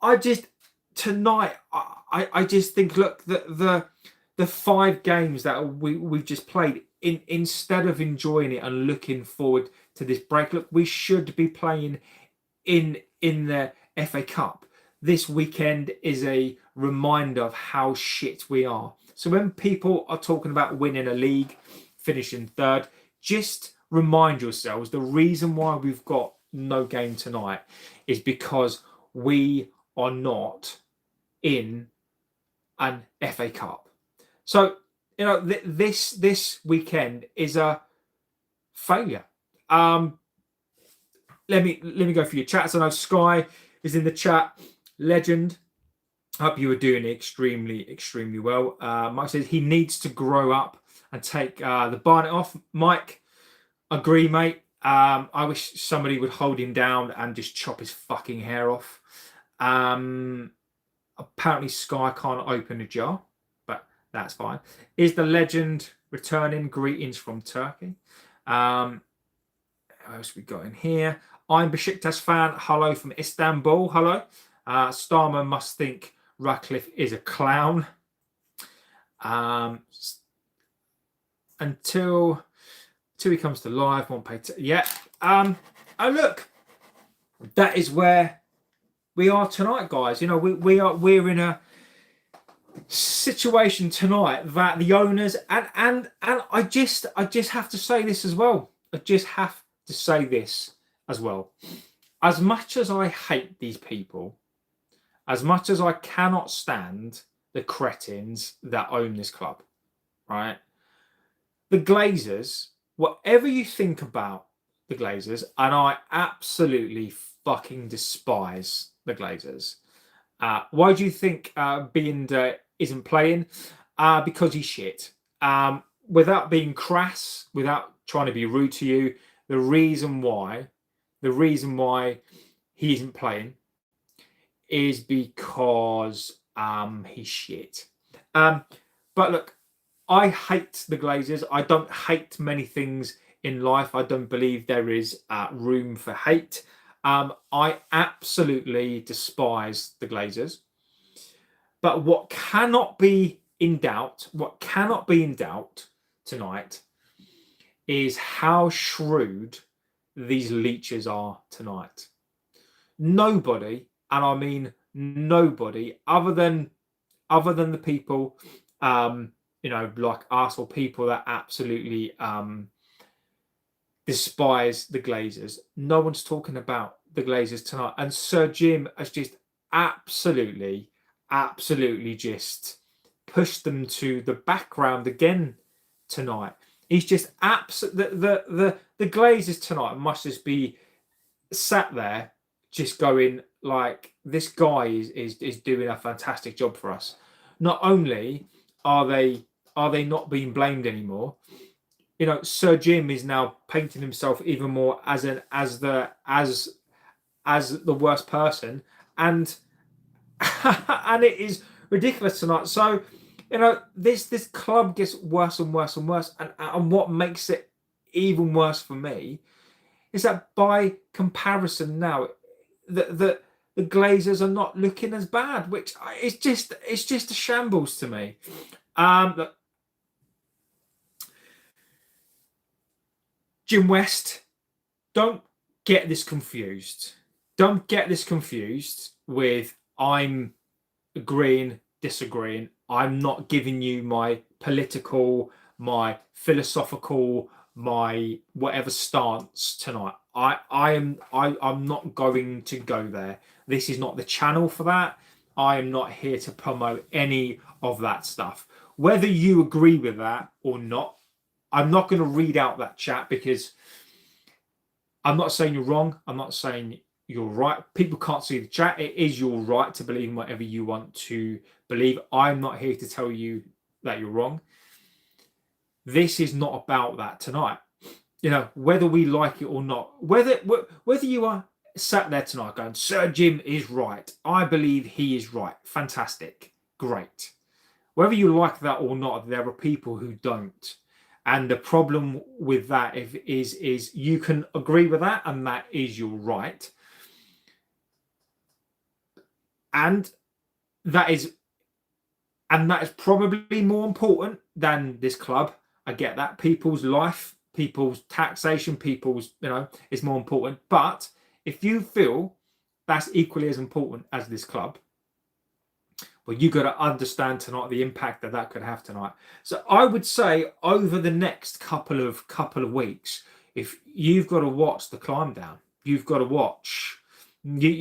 [SPEAKER 1] I just tonight I just think, look, the 5 games that we've just played, instead of enjoying it and looking forward to this break, look, we should be playing in the FA Cup. This weekend is a reminder of how shit we are. So when people are talking about winning a league, finishing third, just remind yourselves the reason why we've got no game tonight is because we are not in an FA Cup. So this weekend is a failure. Let me go for your chats. I know Sky is in the chat. Legend. Hope you were doing extremely well. Mike says he needs to grow up and take the Barnet off. Mike, agree, mate. I wish somebody would hold him down and just chop his fucking hair off. Apparently Sky can't open a jar, but that's fine. Is the legend returning? Greetings from Turkey. What else we got in here? I'm Besiktas fan. Hello from Istanbul. Hello. Starmer must think Ratcliffe is a clown. Until he comes to live, won't pay. Yeah. Oh look, that is where we are tonight, guys. We're in a situation tonight that the owners and I just have to say this as well. As much as I hate these people, as much as I cannot stand the cretins that own this club, right? The Glazers, whatever you think about the Glazers, and I absolutely fucking despise the Glazers. Why do you think Binder isn't playing? Because he's shit. Without being crass, without trying to be rude to you, the reason why he isn't playing is because he's shit. But look, I hate the Glazers. I don't hate many things in life. I don't believe there is room for hate. I absolutely despise the Glazers. But what cannot be in doubt tonight is how shrewd these leeches are tonight. Nobody, and I mean nobody, other than the people, like us, or people that absolutely despise the Glazers. No one's talking about the Glazers tonight, and Sir Jim has just absolutely just pushed them to the background again tonight. He's just the Glazers tonight must just be sat there just going, like this guy is doing a fantastic job for us. Not only are they not being blamed anymore, you know, Sir Jim is now painting himself even more as the worst person, and and it is ridiculous tonight. So, you know, this club gets worse and worse and worse, and what makes it even worse for me is that by comparison now, the Glazers are not looking as bad, which it's just a shambles to me. Look, Jim West, don't get this confused. Don't get this confused with I'm agreeing, disagreeing. I'm not giving you my political, my philosophical, my whatever stance tonight. I'm not going to go there. This is not the channel for that. I am not here to promote any of that stuff. Whether you agree with that or not, I'm not going to read out that chat, because I'm not saying you're wrong. I'm not saying you're right. People can't see the chat. It is your right to believe in whatever you want to believe. I'm not here to tell you that you're wrong. This is not about that tonight. You know, whether we like it or not, whether you are sat there tonight going, Sir Jim is right, I believe he is right, fantastic, great. Whether you like that or not, there are people who don't. And the problem with that is you can agree with that, and that is your right. And that is probably more important than this club. I get that. People's life, people's taxation, people's, you know, is more important. But if you feel that's equally as important as this club, well, you got to understand tonight the impact that could have tonight. So I would say over the next couple of weeks, if you've got to watch the climb down, you've got to watch.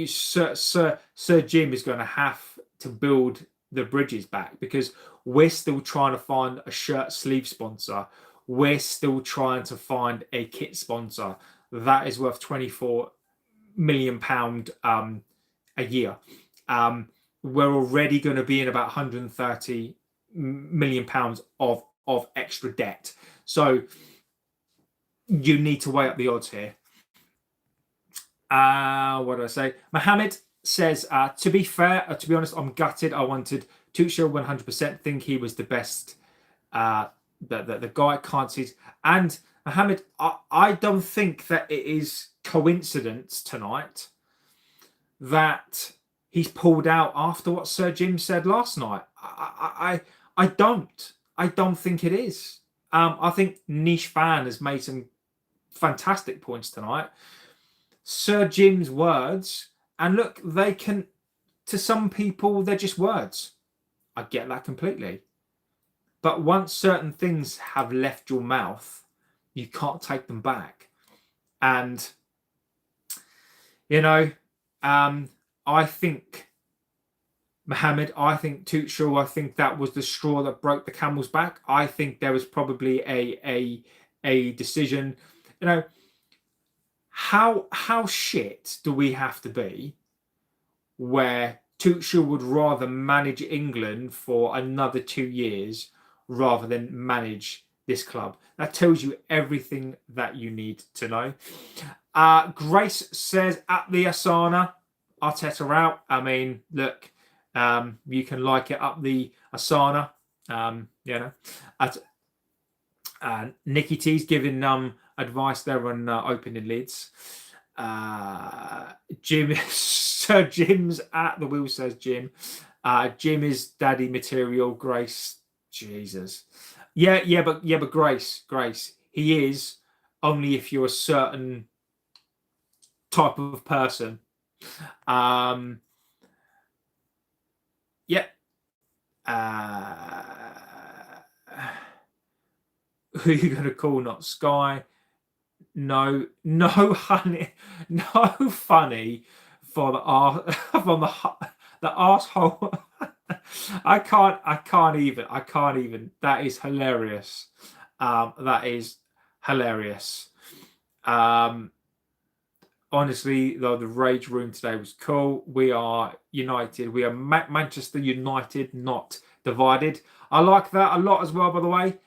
[SPEAKER 1] Sir Jim is going to have to build the bridges back, because we're still trying to find a shirt sleeve sponsor. We're still trying to find a kit sponsor that is worth £24 million a year. We're already going to be in about £130 million of extra debt. So you need to weigh up the odds here. What did I say? Mohammed says, to be fair, to be honest, I'm gutted. I wanted Tuchel 100%. Think he was the best. The guy can't see. And Mohammed, I don't think that it is coincidence tonight that he's pulled out after what Sir Jim said last night. I don't think it is. I think Niche Fan has made some fantastic points tonight. Sir Jim's words, and look, they can, to some people, they're just words. I get that completely. But once certain things have left your mouth, you can't take them back. And, you know, I think, Mohammed, I think Tuchel, I think that was the straw that broke the camel's back. I think there was probably a decision, you know, how shit do we have to be where Tuchel would rather manage England for another 2 years rather than manage this club? That tells you everything that you need to know. Grace says, at the Asana, Arteta out. I mean, look, you can like it up the Asana. You know, Nikki T's giving advice there on opening lids. Sir Jim's at the wheel, says Jim. Jim is daddy material. Grace, Jesus, yeah, but Grace, he is only if you're a certain type of person. Yeah. Who are you going to call? Not Sky. No, honey, no funny for the arsehole. I can't even. That is hilarious. That is hilarious. honestly, though, the rage room today was cool. We are united. We are Manchester United, not divided. I like that a lot as well, by the way.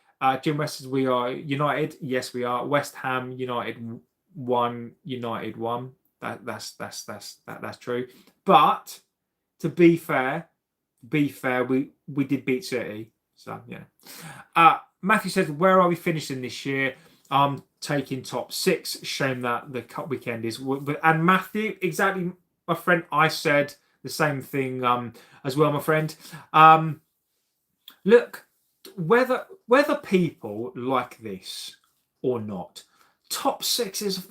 [SPEAKER 1] Jim West says we are united. Yes, we are. West Ham United 1, United 1. That's true. But to be fair, we did beat City. So yeah. Matthew says, where are we finishing this year? Taking top 6. Shame that the cup weekend is. And Matthew, exactly, my friend. I said the same thing as well, my friend. Look, whether people like this or not, top 6 is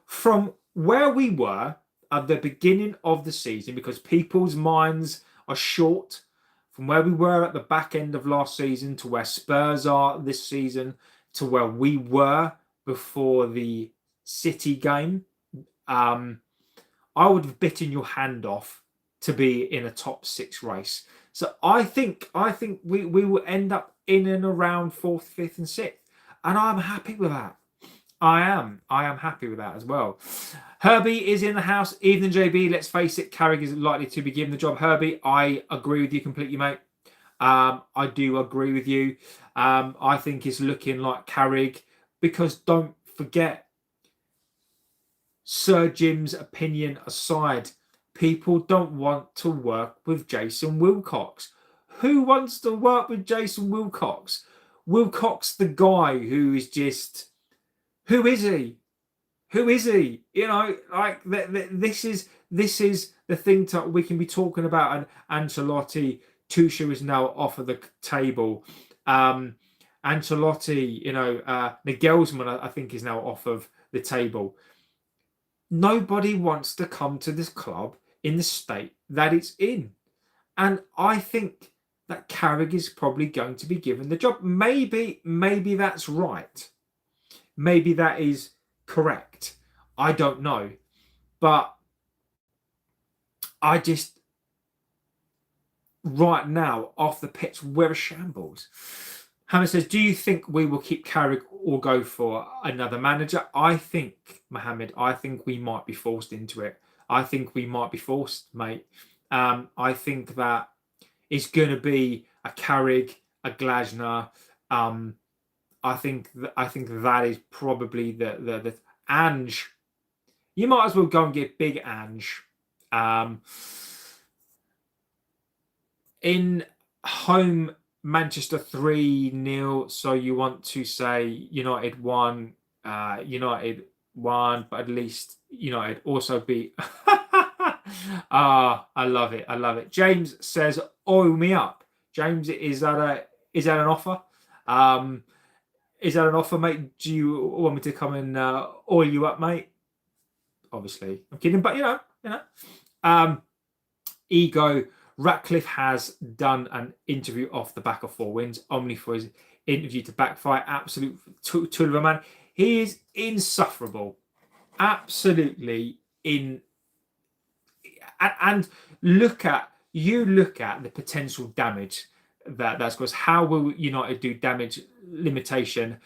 [SPEAKER 1] from where we were at the beginning of the season, because people's minds are short, from where we were at the back end of last season to where Spurs are this season to where we were before the City game. I would have bitten your hand off to be in a top 6 race. So I think we will end up in and around 4th, 5th, and 6th, and I'm happy with that. I am happy with that as well. Herbie is in the house. Evening, JB. Let's face it, Carrick is likely to be given the job. Herbie, I agree with you completely, mate. I do agree with you. I think it's looking like Carrick, because don't forget, Sir Jim's opinion aside, people don't want to work with Jason Wilcox. Who wants to work with Jason Wilcox? Wilcox, the guy who is just... Who is he? Who is he? You know, like this is the thing we can be talking about. And Ancelotti, Tuchel is now off of the table. Ancelotti, Nagelsmann, I think, is now off of the table. Nobody wants to come to this club in the state that it's in, and I think that Carrick is probably going to be given the job. Maybe that's right. Maybe that is correct. I don't know. But I just, right now, off the pitch, we're a shambles. Hammer says, do you think we will keep Carrick or go for another manager? I think, Mohammed, we might be forced into it. I think we might be forced, mate. I think that it's going to be a Carrick, a Glazer. I think that is probably the Ange. You might as well go and get big Ange. In home, Manchester 3-0. So you want to say United 1, United 1, but at least United also beat. I love it. I love it. James says, oil me up. James, is that an offer? Is that an offer, mate? Do you want me to come and oil you up, mate? Obviously, I'm kidding, but Ego Ratcliffe has done an interview off the back of 4 wins, only for his interview to backfire. Absolute tool of a man. He is insufferable, absolutely in. And look at the potential damage that's caused. How will United do damage limitation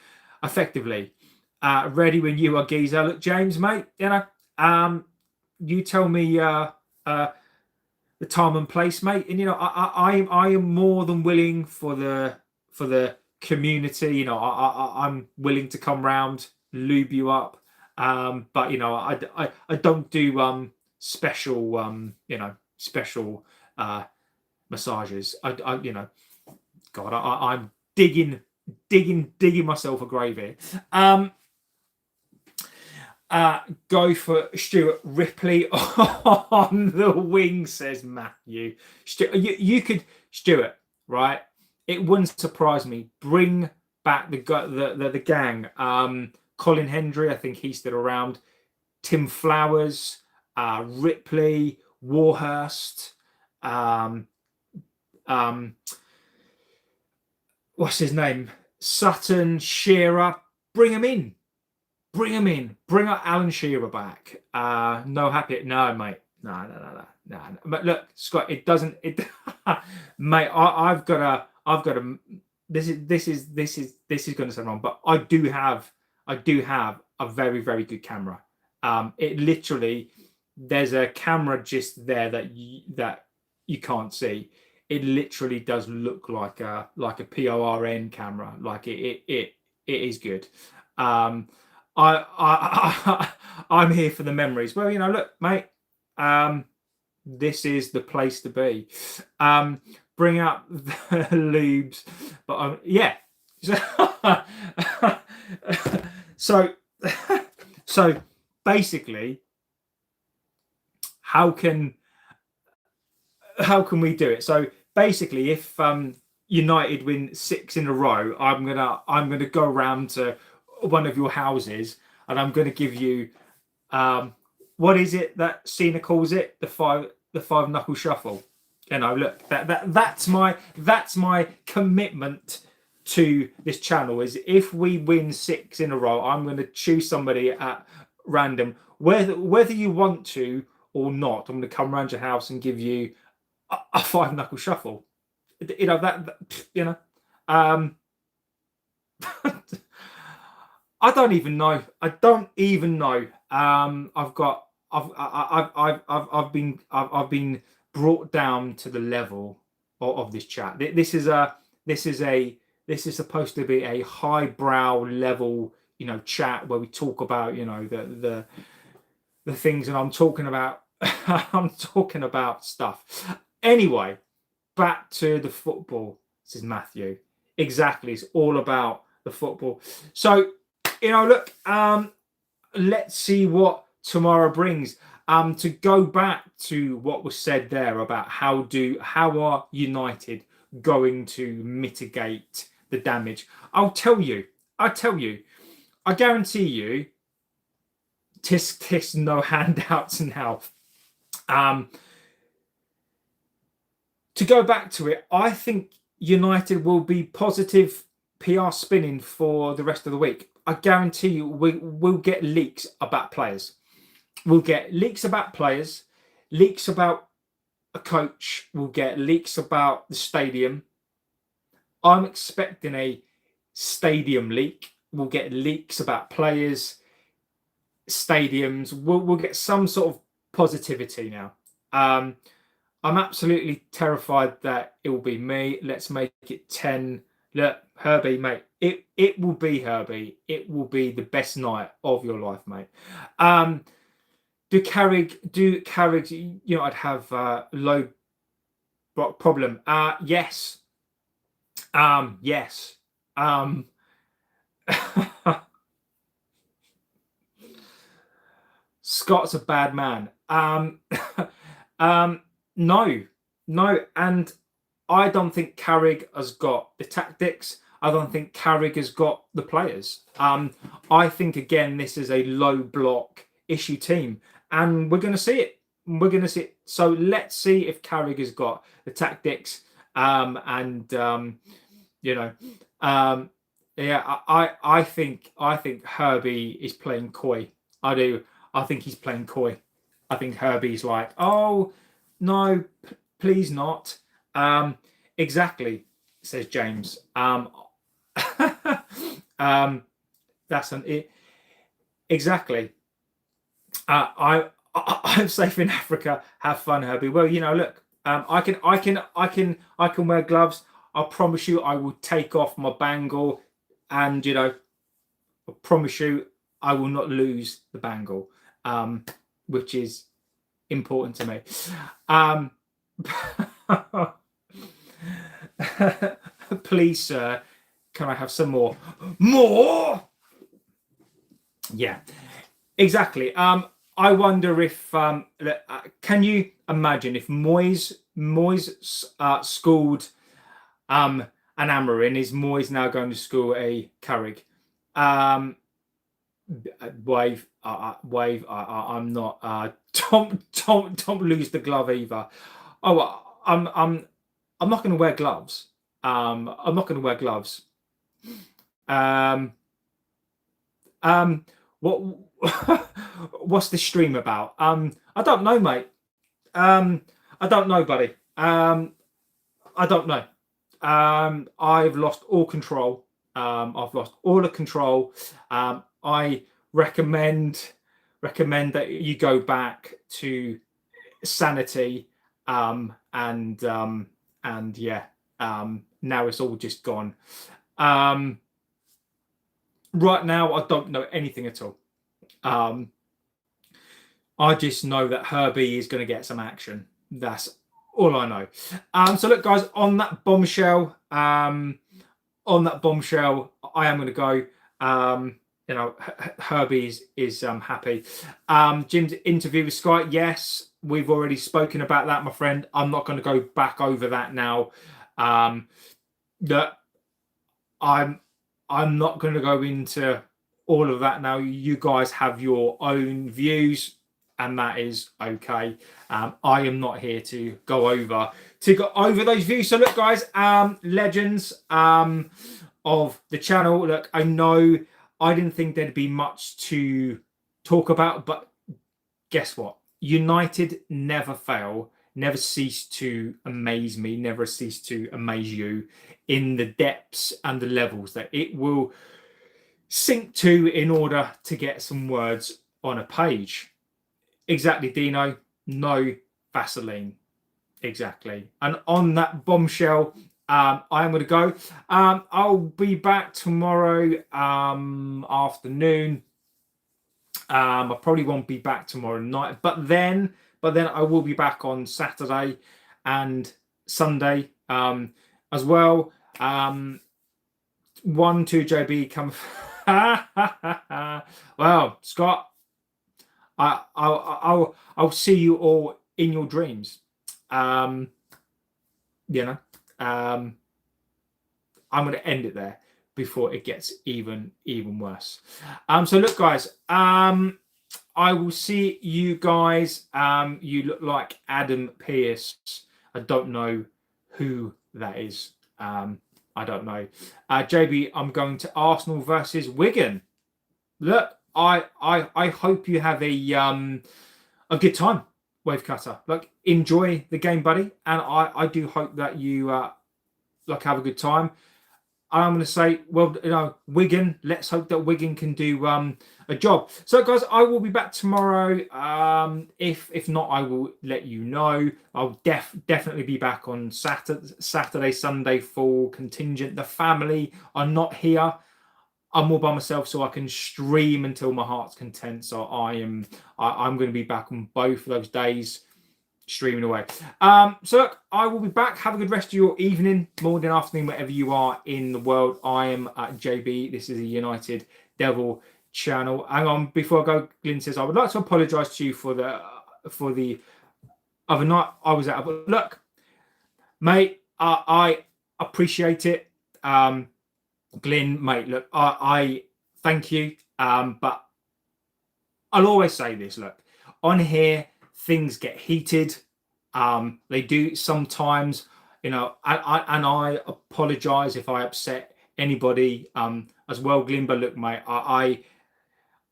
[SPEAKER 1] effectively? Ready when you are, Geezer. Look, James, mate, you tell me the time and place, mate, and I am more than willing for the community. I'm willing to come round, lube you up, but I don't do special special massages. God, I'm digging myself a grave here. Go for Stuart Ripley on the wing, says Matthew. You could, Stuart, right? It wouldn't surprise me. Bring back the gang. Colin Hendry, I think he's still around. Tim Flowers, Ripley, Warhurst. What's his name? Sutton, Shearer. Bring him in. Bring up Alan Shearer back. No happy. No, mate. No. But look, Scott, it doesn't. Mate, I've got a. This is going to sound wrong, but I do have a very, very good camera. It literally, there's a camera just there that you can't see. It literally does look like a PORN camera. Like it is good. I'm here for the memories. Well, look, mate. This is the place to be. Bring out the lubes, but yeah. So basically, how can we do it? So basically, if United win 6 in a row, I'm gonna go around to one of your houses and I'm gonna give you what is it that Cena calls it? The five knuckle shuffle. Look, that's my commitment to this channel. Is if we win 6 in a row, I'm going to choose somebody at random, whether you want to or not. I'm going to come around your house and give you a 5 knuckle shuffle. I don't even know. I've been brought down to the level of this chat. This is supposed to be a highbrow level, chat where we talk about, the things, and I'm talking about I'm talking about stuff. Anyway, back to the football. This is Matthew. Exactly, it's all about the football. So, look, let's see what tomorrow brings. To go back to what was said there about how are United going to mitigate the damage? I guarantee you, tisk no handouts now. To go back to it, I think United will be positive PR spinning for the rest of the week. I guarantee you we'll get leaks about players. We'll get leaks about players, leaks about a coach. We'll get leaks about the stadium. I'm expecting a stadium leak. We'll get leaks about players, stadiums. We'll get some sort of positivity now. I'm absolutely terrified that it will be me. Let's make it 10. Look, Herbie, mate, it will be Herbie. It will be the best night of your life, mate. Do Carrick, I'd have low problem. Yes. Yes. Scott's a bad man. No, and I don't think Carrick has got the tactics. I don't think Carrick has got the players. I think again this is a low block issue team, and we're going to see it. So let's see if Carrick has got the tactics. I think Herbie is playing coy. I do. I think he's playing coy. I think Herbie's like, oh no, please not. Exactly, says James. That's it. Exactly. I'm safe in Africa. Have fun, Herbie. Well, look. I can wear gloves. I promise you, I will take off my bangle, and I promise you, I will not lose the bangle, which is important to me. Please, sir, can I have some more? More? Yeah, exactly. I wonder if can you imagine if Moyes schooled an Amarin, is Moyes now going to school a Carrick? Wave. I'm not. Don't lose the glove either. Oh, I'm not going to wear gloves. I'm not going to wear gloves. What's this stream about? I don't know, mate. I don't know, buddy. I don't know. I've lost all control. I've lost all the control. I recommend recommend that you go back to sanity, and yeah, now it's all just gone. Right now, I don't know anything at all. I just know that Herbie is going to get some action. That's all I know. So look, guys, on that bombshell, I am going to go. You know, Herbie is happy. Jim's interview with Sky, yes, we've already spoken about that, my friend. I'm not going to go back over that now. That I'm not going to go into all of that now. You guys have your own views, and that is okay. I am not here to go over those views. So look, guys, legends of the channel. Look, I know I didn't think there'd be much to talk about, but guess what? United never fail, never cease to amaze me, never cease to amaze you in the depths and the levels that it will sink to in order to get some words on a page. Exactly, Dino. No Vaseline. Exactly. And on that bombshell, I am going to go. I'll be back tomorrow afternoon. I probably won't be back tomorrow night, but then I will be back on Saturday and Sunday as well. 1-2 JB come. Well, Scott, I'll see you all in your dreams. You know, I'm going to end it there before it gets even worse. So look, guys, I will see you guys. You look like Adam Pearce. I don't know who that is. I don't know. JB, I'm going to Arsenal versus Wigan. Look, I hope you have a good time, Wave Cutter. Like, enjoy the game, buddy, and I do hope that you like have a good time. I'm going to say, well, you know, Wigan. Let's hope that Wigan can do a job. So, guys, I will be back tomorrow. If not, I will let you know. I'll definitely be back on Saturday, Sunday, full contingent. The family are not here. I'm all by myself, so I can stream until my heart's content. So I'm going to be back on both of those days, streaming away. So look, I will be back. Have a good rest of your evening, morning, afternoon, wherever you are in the world. I am JB. This is a United Devil channel. Hang on, before I go, Glyn says, I would like to apologise to you for the other night I was out. But look, mate, I appreciate it. Glyn, mate, look, I thank you. But I'll always say this, look, on here, things get heated. They do sometimes, you know, and I apologise if I upset anybody as well, Glyn. But look, mate, I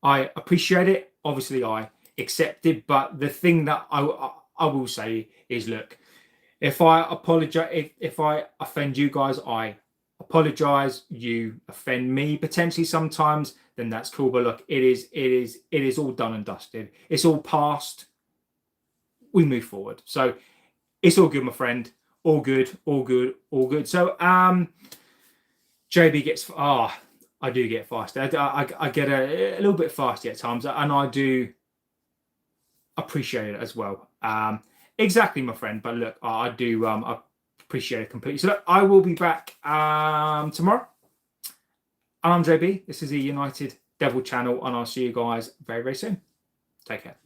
[SPEAKER 1] appreciate it. Obviously, I accept it. But the thing that I will say is, look, if I apologise, if I offend you guys, I apologise. You offend me potentially sometimes, then that's cool. But look, it is all done and dusted. It's all past. We move forward. So it's all good, my friend. All good. So JB gets I do get fasty. I get a little bit fasty at times, and I do appreciate it as well. Exactly, my friend. But look, I do appreciate it completely. So look, I will be back tomorrow. And I'm JB. This is the United Devil channel, and I'll see you guys very, very soon. Take care.